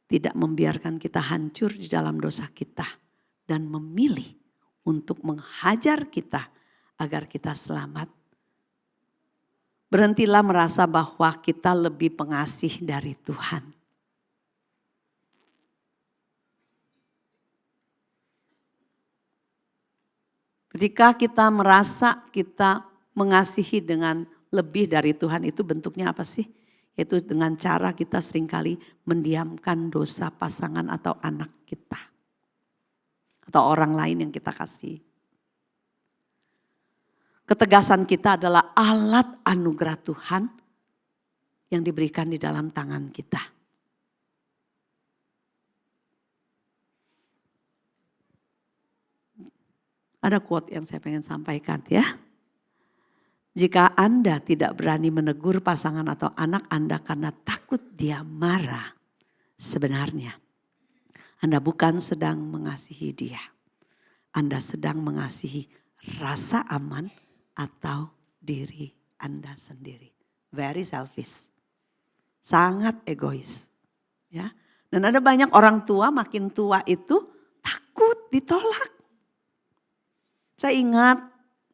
tidak membiarkan kita hancur di dalam dosa kita. Dan memilih untuk menghajar kita agar kita selamat. Berhentilah merasa bahwa kita lebih pengasih dari Tuhan. Ketika kita merasa kita mengasihi dengan lebih dari Tuhan, itu bentuknya apa sih? Yaitu dengan cara kita seringkali mendiamkan dosa pasangan atau anak kita. Atau orang lain yang kita kasih. Ketegasan kita adalah alat anugerah Tuhan yang diberikan di dalam tangan kita. Ada quote yang saya pengen sampaikan ya. Jika Anda tidak berani menegur pasangan atau anak Anda karena takut dia marah, sebenarnya Anda bukan sedang mengasihi dia. Anda sedang mengasihi rasa aman atau diri Anda sendiri. Very selfish. Sangat egois. Ya. Dan ada banyak orang tua makin tua itu takut ditolak. Saya ingat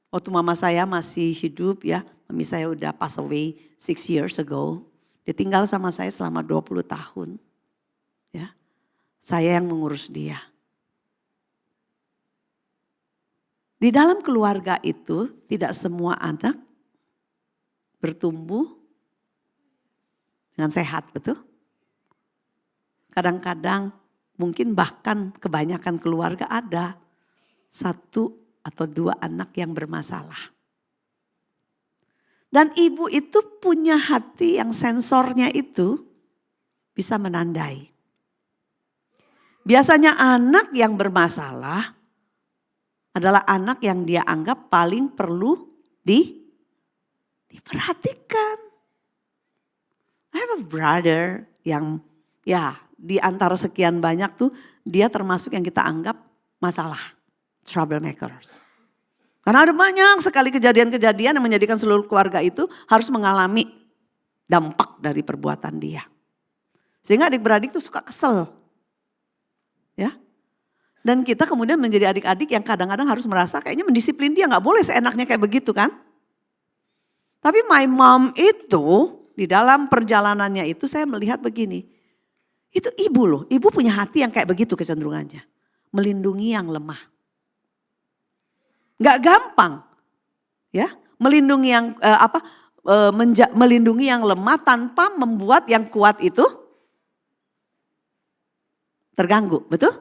waktu mama saya masih hidup ya. Mami saya udah pass away 6 years ago. Dia tinggal sama saya selama 20 tahun. Ya. Saya yang mengurus dia. Di dalam keluarga itu tidak semua anak bertumbuh dengan sehat, betul? Kadang-kadang mungkin bahkan kebanyakan keluarga ada 1 atau 2 anak yang bermasalah. Dan ibu itu punya hati yang sensornya itu bisa menandai. Biasanya anak yang bermasalah adalah anak yang dia anggap paling perlu diperhatikan. I have a brother yang ya di antara sekian banyak tuh dia termasuk yang kita anggap masalah. Troublemakers. Karena ada banyak sekali kejadian-kejadian yang menjadikan seluruh keluarga itu harus mengalami dampak dari perbuatan dia. Sehingga adik-beradik tuh suka kesel. Ya. Dan kita kemudian menjadi adik-adik yang kadang-kadang harus merasa kayaknya mendisiplin dia. Gak boleh seenaknya kayak begitu kan. Tapi my mom itu di dalam perjalanannya itu saya melihat begini. Itu ibu loh. Ibu punya hati yang kayak begitu kecenderungannya. Melindungi yang lemah. Gak gampang. Ya, melindungi yang melindungi yang lemah tanpa membuat yang kuat itu terganggu, betul?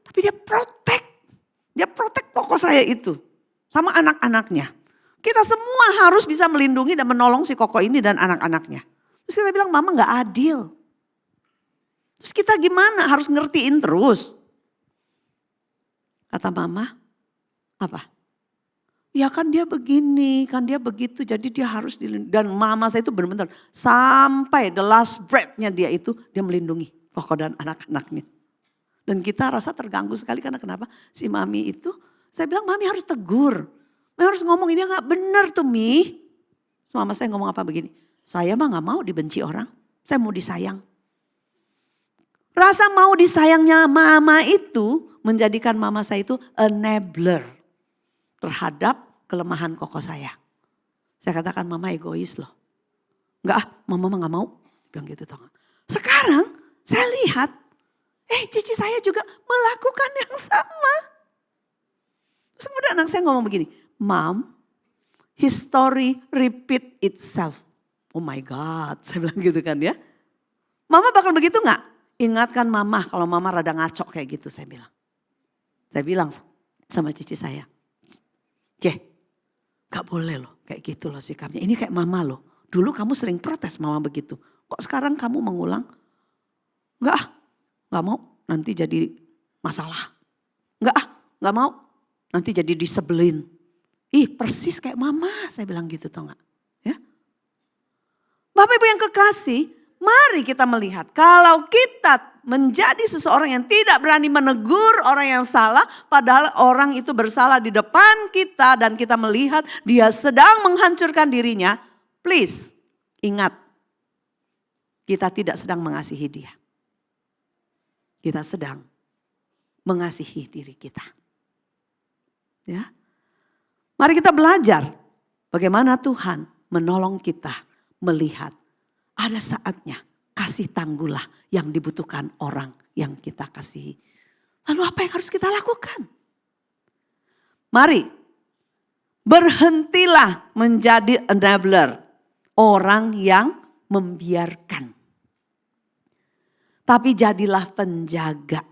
Tapi dia protect pokok saya itu sama anak-anaknya. Kita semua harus bisa melindungi dan menolong si Koko ini dan anak-anaknya. Terus kita bilang mama gak adil. Terus kita gimana? Harus ngertiin terus. Kata mama, Apa? Ya kan dia begini, kan dia begitu, jadi dia harus dilindungi. Dan mama saya itu benar-benar sampai the last breath-nya dia itu, dia melindungi Koko dan anak-anaknya. Dan kita rasa terganggu sekali karena kenapa? Si mami itu, saya bilang mami harus tegur. Mami harus ngomong ini gak benar tuh Mi. Mama saya ngomong apa begini, saya mah gak mau dibenci orang, saya mau disayang. Rasa mau disayangnya mama itu menjadikan mama saya itu enabler terhadap kelemahan Koko saya. Saya katakan mama egois loh. Enggak mama mah gak mau. Bilang gitu tau gak. Sekarang saya lihat, cici saya juga melakukan yang sama. Terus kemudian anak saya ngomong begini, Mom, history repeat itself. Oh my God, saya bilang gitu kan ya. Mama bakal begitu gak? Ingatkan mama kalau mama rada ngaco kayak gitu saya bilang. Saya bilang sama cici saya, gak boleh loh kayak gitu loh sikapnya. Ini kayak mama loh. Dulu kamu sering protes mama begitu. Kok sekarang kamu mengulang? Gak mau nanti jadi masalah. Gak mau nanti jadi disebelin. Persis kayak mama saya bilang gitu tau gak. Ya? Bapak Ibu yang kekasih, mari kita melihat kalau kita menjadi seseorang yang tidak berani menegur orang yang salah, padahal orang itu bersalah di depan kita dan kita melihat dia sedang menghancurkan dirinya. Please ingat, kita tidak sedang mengasihi dia. Kita sedang mengasihi diri kita. Ya. Mari kita belajar bagaimana Tuhan menolong kita melihat ada saatnya kasih tangguhlah yang dibutuhkan orang yang kita kasihi. Lalu apa yang harus kita lakukan? Mari berhentilah menjadi enabler, orang yang membiarkan. Tapi jadilah penjaga.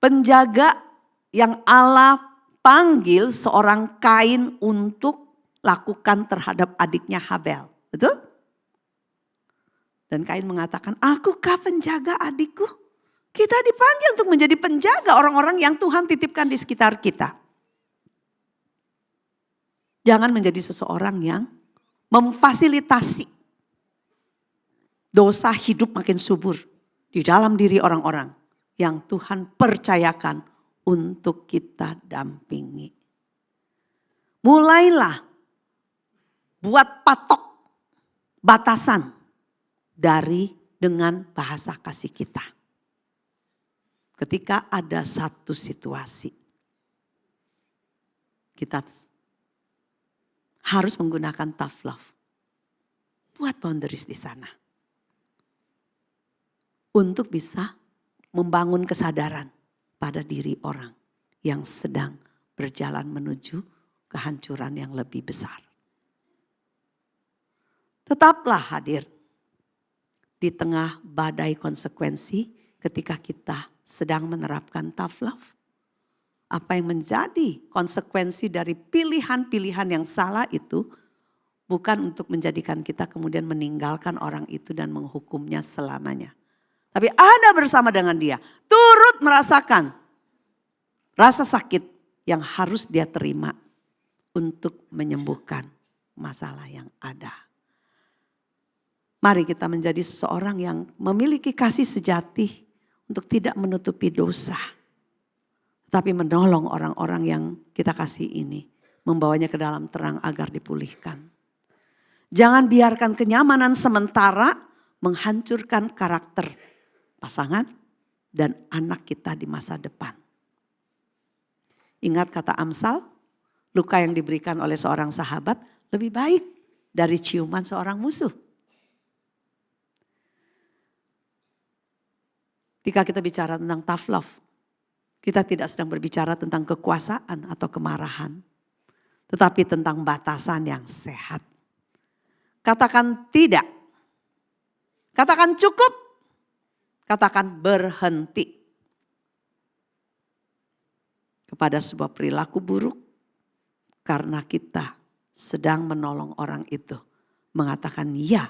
Penjaga yang Allah panggil seorang Kain untuk lakukan terhadap adiknya Habel. Betul? Dan Kain mengatakan, akukah penjaga adikku? Kita dipanggil untuk menjadi penjaga orang-orang yang Tuhan titipkan di sekitar kita. Jangan menjadi seseorang yang memfasilitasi dosa hidup makin subur di dalam diri orang-orang yang Tuhan percayakan untuk kita dampingi. Mulailah buat patok batasan dengan bahasa kasih kita. Ketika ada satu situasi, kita harus menggunakan tough love. Buat boundaries di sana. Untuk bisa membangun kesadaran pada diri orang yang sedang berjalan menuju kehancuran yang lebih besar. Tetaplah hadir di tengah badai konsekuensi ketika kita sedang menerapkan tough love. Apa yang menjadi konsekuensi dari pilihan-pilihan yang salah itu bukan untuk menjadikan kita kemudian meninggalkan orang itu dan menghukumnya selamanya. Tapi ada bersama dengan dia, turut merasakan rasa sakit yang harus dia terima untuk menyembuhkan masalah yang ada. Mari kita menjadi seseorang yang memiliki kasih sejati untuk tidak menutupi dosa. Tapi menolong orang-orang yang kita kasih ini. Membawanya ke dalam terang agar dipulihkan. Jangan biarkan kenyamanan sementara menghancurkan karakter pasangan dan anak kita di masa depan. Ingat kata Amsal, luka yang diberikan oleh seorang sahabat lebih baik dari ciuman seorang musuh. Ketika kita bicara tentang tough love, kita tidak sedang berbicara tentang kekuasaan atau kemarahan. Tetapi tentang batasan yang sehat. Katakan tidak. Katakan cukup. Katakan berhenti. Kepada sebuah perilaku buruk. Karena kita sedang menolong orang itu. Mengatakan ya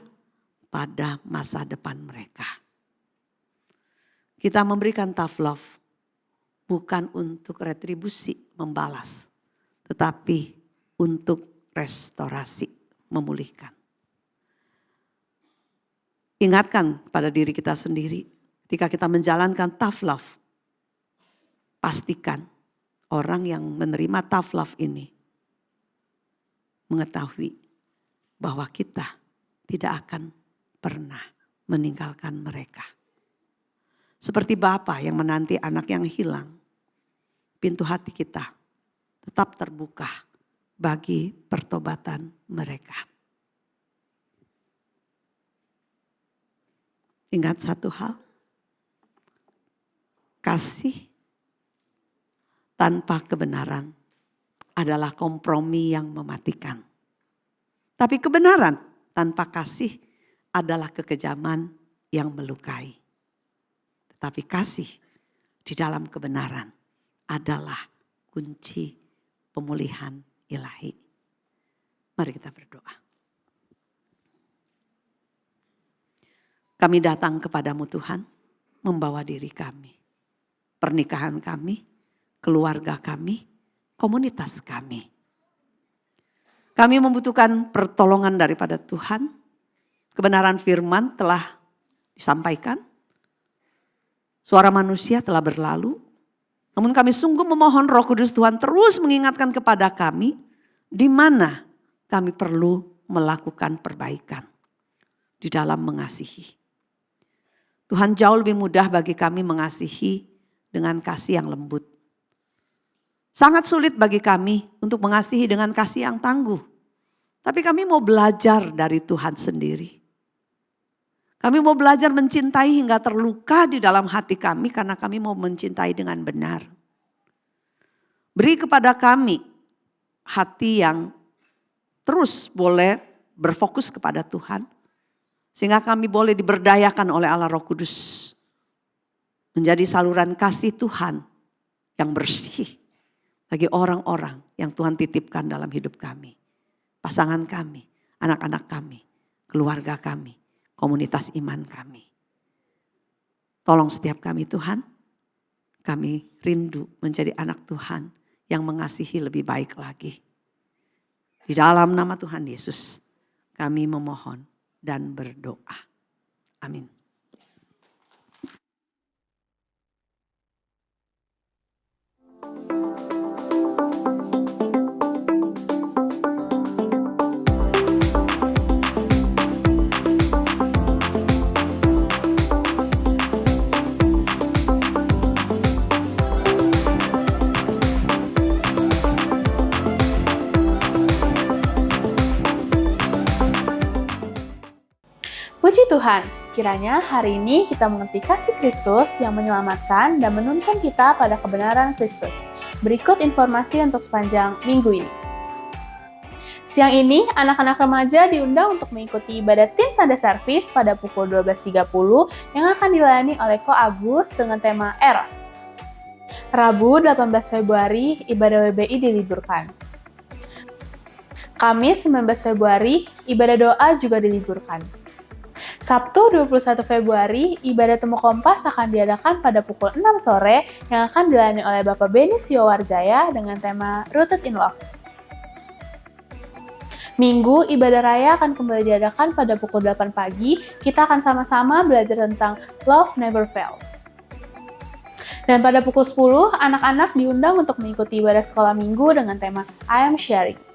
pada masa depan mereka. Kita memberikan tough love bukan untuk retribusi, membalas, tetapi untuk restorasi, memulihkan. Ingatkan pada diri kita sendiri, ketika kita menjalankan tough love, pastikan orang yang menerima tough love ini mengetahui bahwa kita tidak akan pernah meninggalkan mereka. Seperti Bapa yang menanti anak yang hilang, pintu hati kita tetap terbuka bagi pertobatan mereka. Ingat satu hal, kasih tanpa kebenaran adalah kompromi yang mematikan. Tapi kebenaran tanpa kasih adalah kekejaman yang melukai. Tetapi kasih di dalam kebenaran adalah kunci pemulihan ilahi. Mari kita berdoa. Kami datang kepadamu Tuhan, membawa diri kami, pernikahan kami, keluarga kami, komunitas kami. Kami membutuhkan pertolongan daripada Tuhan. Kebenaran firman telah disampaikan. Suara manusia telah berlalu. Namun kami sungguh memohon Roh Kudus Tuhan terus mengingatkan kepada kami di mana kami perlu melakukan perbaikan di dalam mengasihi. Tuhan, jauh lebih mudah bagi kami mengasihi dengan kasih yang lembut. Sangat sulit bagi kami untuk mengasihi dengan kasih yang tangguh. Tapi kami mau belajar dari Tuhan sendiri. Kami mau belajar mencintai hingga terluka di dalam hati kami karena kami mau mencintai dengan benar. Beri kepada kami hati yang terus boleh berfokus kepada Tuhan. Sehingga kami boleh diberdayakan oleh Allah Roh Kudus. Menjadi saluran kasih Tuhan yang bersih. Bagi orang-orang yang Tuhan titipkan dalam hidup kami. Pasangan kami, anak-anak kami, keluarga kami, komunitas iman kami. Tolong setiap kami Tuhan, kami rindu menjadi anak Tuhan yang mengasihi lebih baik lagi. Di dalam nama Tuhan Yesus, kami memohon dan berdoa. Amin. Puji Tuhan, kiranya hari ini kita mengerti kasih Kristus yang menyelamatkan dan menuntun kita pada kebenaran Kristus. Berikut informasi untuk sepanjang minggu ini. Siang ini, anak-anak remaja diundang untuk mengikuti ibadah Teen Sunday Service pada pukul 12.30 yang akan dilayani oleh Ko Agus dengan tema Eros. Rabu 18 Februari, ibadah WBI diliburkan. Kamis 19 Februari, ibadah doa juga diliburkan. Sabtu 21 Februari, ibadah Temu Kompas akan diadakan pada pukul 6 sore yang akan dilayani oleh Bapak Beni Siowarjaya dengan tema Rooted in Love. Minggu, ibadah raya akan kembali diadakan pada pukul 8 pagi. Kita akan sama-sama belajar tentang Love Never Fails. Dan pada pukul 10, anak-anak diundang untuk mengikuti ibadah sekolah minggu dengan tema I Am Sharing.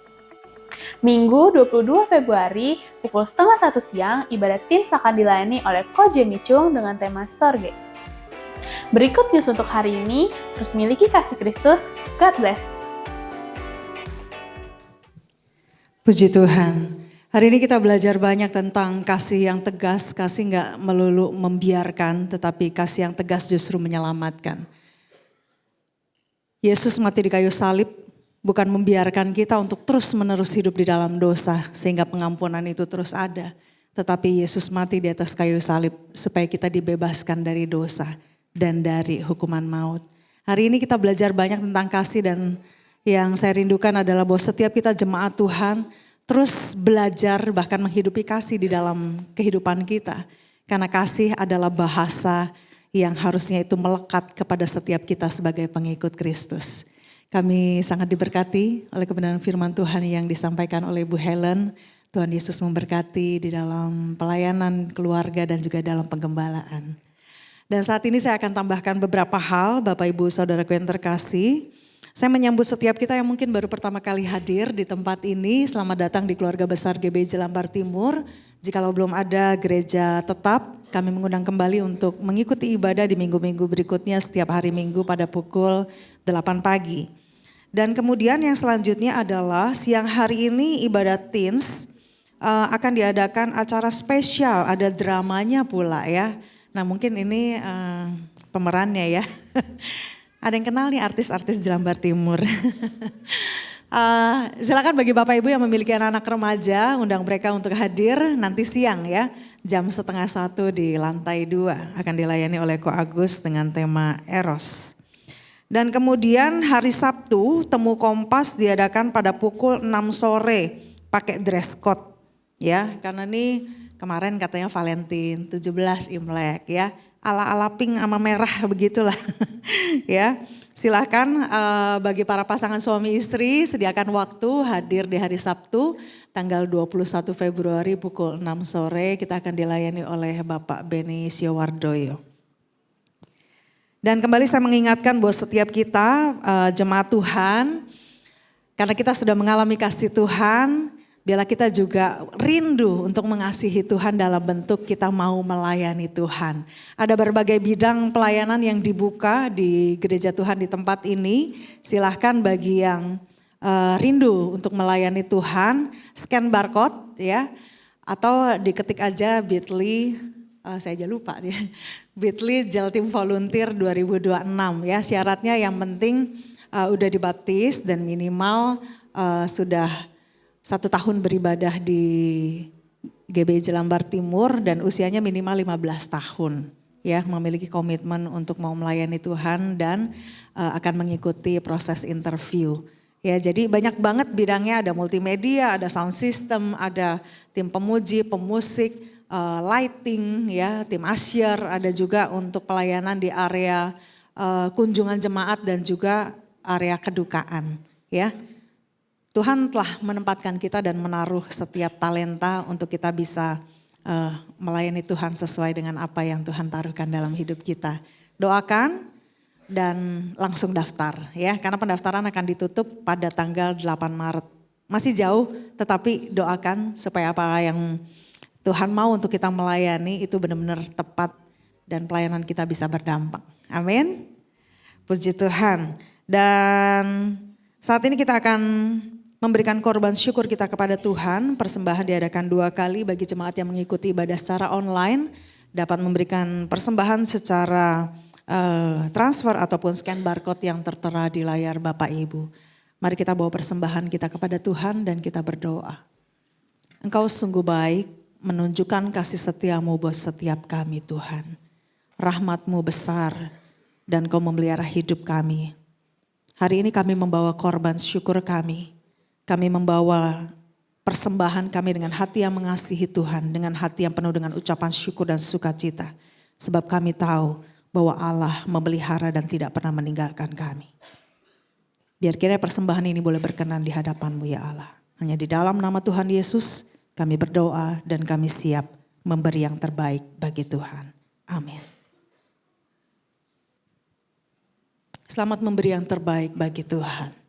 Minggu 22 Februari, pukul 12:30 siang, ibadah teens akan dilayani oleh Ko Jenny Chung dengan tema Storge. Berikut news untuk hari ini, terus miliki kasih Kristus, God bless. Puji Tuhan. Hari ini kita belajar banyak tentang kasih yang tegas, kasih nggak melulu membiarkan, tetapi kasih yang tegas justru menyelamatkan. Yesus mati di kayu salib, bukan membiarkan kita untuk terus-menerus hidup di dalam dosa sehingga pengampunan itu terus ada. Tetapi Yesus mati di atas kayu salib supaya kita dibebaskan dari dosa dan dari hukuman maut. Hari ini kita belajar banyak tentang kasih dan yang saya rindukan adalah bahwa setiap kita jemaat Tuhan terus belajar bahkan menghidupi kasih di dalam kehidupan kita. Karena kasih adalah bahasa yang harusnya itu melekat kepada setiap kita sebagai pengikut Kristus. Kami sangat diberkati oleh kebenaran firman Tuhan yang disampaikan oleh Bu Helen. Tuhan Yesus memberkati di dalam pelayanan keluarga dan juga dalam penggembalaan. Dan saat ini saya akan tambahkan beberapa hal, Bapak Ibu Saudaraku yang terkasih. Saya menyambut setiap kita yang mungkin baru pertama kali hadir di tempat ini. Selamat datang di keluarga besar GBI Jelambar Timur. Jikalau belum ada gereja tetap, kami mengundang kembali untuk mengikuti ibadah di minggu-minggu berikutnya setiap hari Minggu pada pukul 8 pagi. Dan kemudian yang selanjutnya adalah siang hari ini ibadah teens akan diadakan acara spesial, ada dramanya pula ya. Nah mungkin ini pemerannya ya. Ada yang kenal nih artis-artis Jelambar Timur. Silakan bagi Bapak Ibu yang memiliki anak-anak remaja, undang mereka untuk hadir nanti siang ya. Jam 12:30 di lantai 2 akan dilayani oleh Ko Agus dengan tema Eros. Dan kemudian hari Sabtu temu Kompas diadakan pada pukul 6 sore pakai dress code ya. Karena nih kemarin katanya Valentine, 17 Imlek ya. Ala-ala pink sama merah begitulah ya. Silakan bagi para pasangan suami istri sediakan waktu hadir di hari Sabtu tanggal 21 Februari pukul 6 sore. Kita akan dilayani oleh Bapak Beni Siowardoyo. Dan kembali saya mengingatkan bahwa setiap kita jemaat Tuhan, karena kita sudah mengalami kasih Tuhan, biarlah kita juga rindu untuk mengasihi Tuhan dalam bentuk kita mau melayani Tuhan. Ada berbagai bidang pelayanan yang dibuka di gereja Tuhan di tempat ini. Silahkan bagi yang rindu untuk melayani Tuhan, scan barcode ya. Atau diketik aja bit.ly, saya aja lupa ya. bit.ly Jatim Volunteer 2026 ya. Syaratnya yang penting udah dibaptis dan minimal sudah 1 tahun beribadah di GBI Jelambar Timur dan usianya minimal 15 tahun. Ya, memiliki komitmen untuk mau melayani Tuhan dan akan mengikuti proses interview. Ya, jadi banyak banget bidangnya, ada multimedia, ada sound system, ada tim pemuji, pemusik, lighting, ya, tim usher, ada juga untuk pelayanan di area kunjungan jemaat dan juga area kedukaan, ya. Tuhan telah menempatkan kita dan menaruh setiap talenta untuk kita bisa melayani Tuhan sesuai dengan apa yang Tuhan taruhkan dalam hidup kita. Doakan dan langsung daftar ya, karena pendaftaran akan ditutup pada tanggal 8 Maret. Masih jauh, tetapi doakan supaya apa yang Tuhan mau untuk kita melayani itu benar-benar tepat dan pelayanan kita bisa berdampak. Amin. Puji Tuhan. Dan saat ini kita akan memberikan korban syukur kita kepada Tuhan. Persembahan diadakan 2 kali bagi jemaat yang mengikuti ibadah secara online. Dapat memberikan persembahan secara transfer ataupun scan barcode yang tertera di layar Bapak Ibu. Mari kita bawa persembahan kita kepada Tuhan dan kita berdoa. Engkau sungguh baik menunjukkan kasih setiamu buat setiap kami Tuhan. Rahmat-Mu besar dan Kau memelihara hidup kami. Hari ini kami membawa korban syukur kami. Kami membawa persembahan kami dengan hati yang mengasihi Tuhan, dengan hati yang penuh dengan ucapan syukur dan sukacita. Sebab kami tahu bahwa Allah memelihara dan tidak pernah meninggalkan kami. Biar kiranya persembahan ini boleh berkenan di hadapan-Mu ya Allah. Hanya di dalam nama Tuhan Yesus kami berdoa dan kami siap memberi yang terbaik bagi Tuhan. Amin. Selamat memberi yang terbaik bagi Tuhan.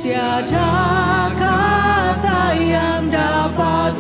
Tiada kata yang dapat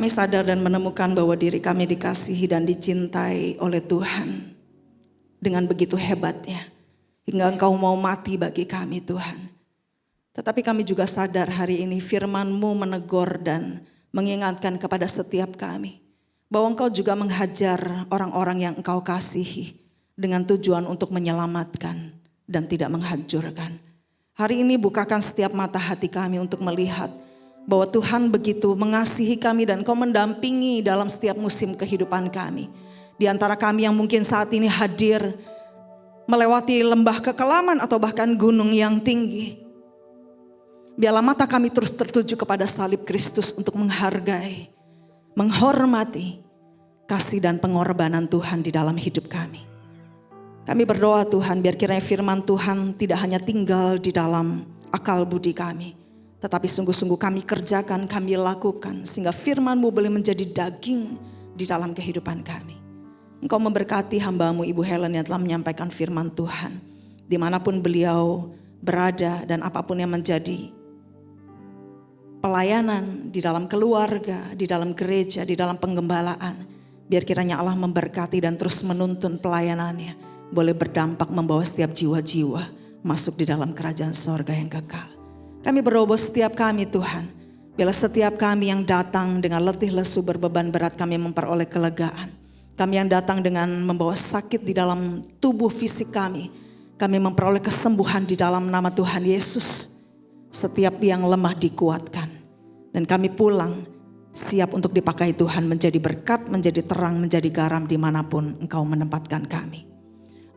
Kami sadar dan menemukan bahwa diri kami dikasihi dan dicintai oleh Tuhan dengan begitu hebatnya, hingga Engkau mau mati bagi kami Tuhan. Tetapi kami juga sadar hari ini firman-Mu menegur dan mengingatkan kepada setiap kami bahwa Engkau juga menghajar orang-orang yang Engkau kasihi dengan tujuan untuk menyelamatkan dan tidak menghancurkan. Hari ini bukakan setiap mata hati kami untuk melihat bahwa Tuhan begitu mengasihi kami dan Engkau mendampingi dalam setiap musim kehidupan kami. Di antara kami yang mungkin saat ini hadir melewati lembah kekelaman atau bahkan gunung yang tinggi, biarlah mata kami terus tertuju kepada salib Kristus untuk menghargai, menghormati kasih dan pengorbanan Tuhan di dalam hidup kami. Kami berdoa Tuhan, biar kiranya firman Tuhan tidak hanya tinggal di dalam akal budi kami, tetapi sungguh-sungguh kami kerjakan, kami lakukan, sehingga firman-Mu boleh menjadi daging di dalam kehidupan kami. Engkau memberkati hamba-Mu Ibu Helen yang telah menyampaikan firman Tuhan, dimanapun beliau berada dan apapun yang menjadi pelayanan di dalam keluarga, di dalam gereja, di dalam penggembalaan. Biar kiranya Allah memberkati dan terus menuntun pelayanannya, boleh berdampak membawa setiap jiwa-jiwa masuk di dalam kerajaan sorga yang kekal. Kami berdoa setiap kami Tuhan, biarlah setiap kami yang datang dengan letih lesu berbeban berat kami memperoleh kelegaan. Kami yang datang dengan membawa sakit di dalam tubuh fisik kami memperoleh kesembuhan di dalam nama Tuhan Yesus. Setiap yang lemah dikuatkan. Dan kami pulang siap untuk dipakai Tuhan menjadi berkat, menjadi terang, menjadi garam dimanapun Engkau menempatkan kami.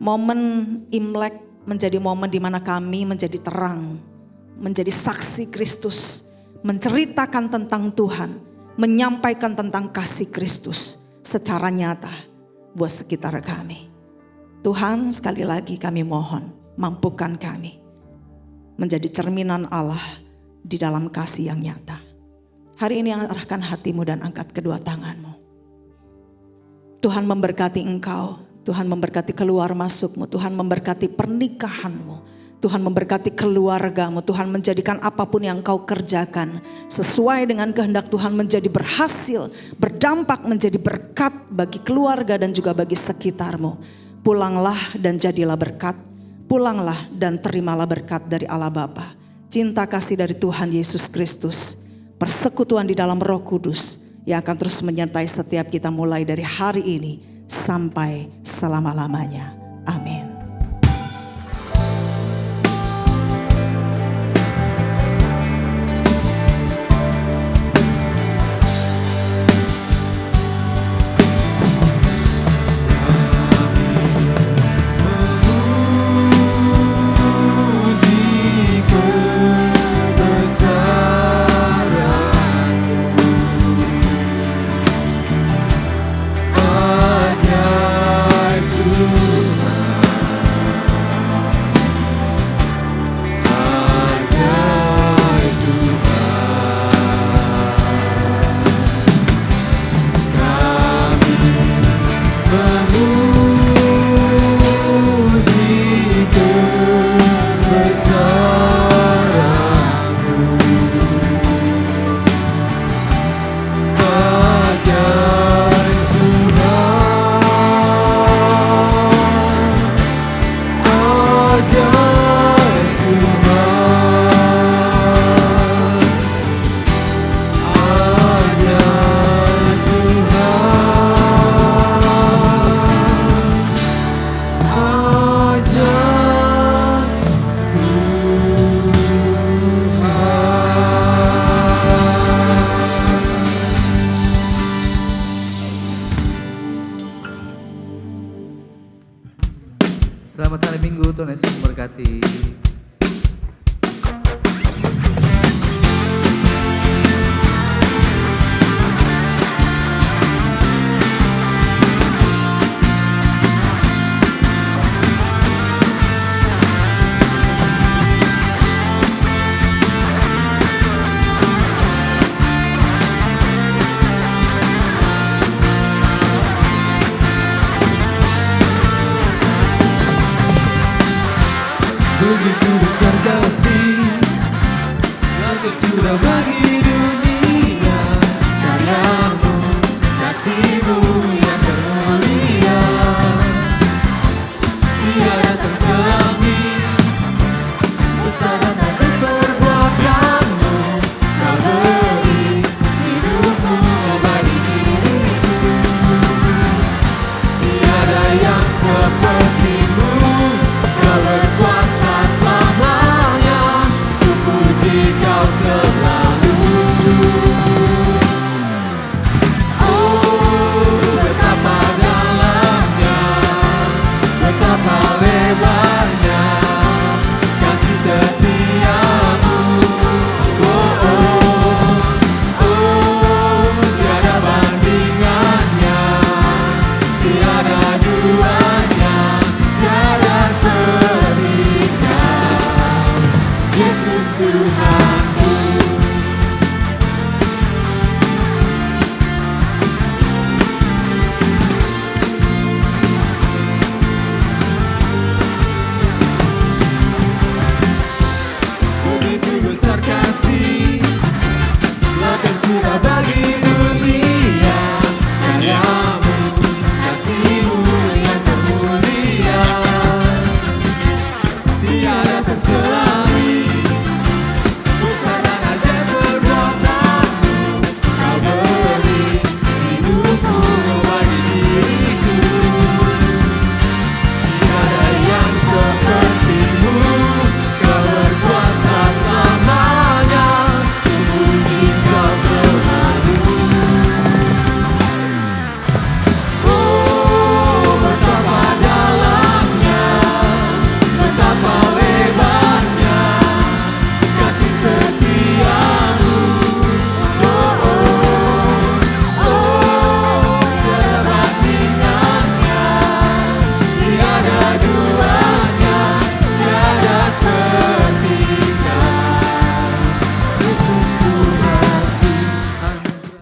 Momen Imlek menjadi momen di mana kami menjadi terang, menjadi saksi Kristus, menceritakan tentang Tuhan, menyampaikan tentang kasih Kristus secara nyata buat sekitar kami. Tuhan, sekali lagi kami mohon, mampukan kami menjadi cerminan Allah di dalam kasih yang nyata. Hari ini arahkan hatimu dan angkat kedua tanganmu. Tuhan memberkati engkau, Tuhan memberkati keluar masukmu, Tuhan memberkati pernikahanmu, Tuhan memberkati keluargamu, Tuhan menjadikan apapun yang kau kerjakan sesuai dengan kehendak Tuhan menjadi berhasil, berdampak menjadi berkat bagi keluarga dan juga bagi sekitarmu. Pulanglah dan jadilah berkat, pulanglah dan terimalah berkat dari Allah Bapa, cinta kasih dari Tuhan Yesus Kristus, persekutuan di dalam Roh Kudus yang akan terus menyertai setiap kita mulai dari hari ini sampai selama-lamanya. Amin. Selamat hari Minggu, Tuhan Yesus memberkati. Begitu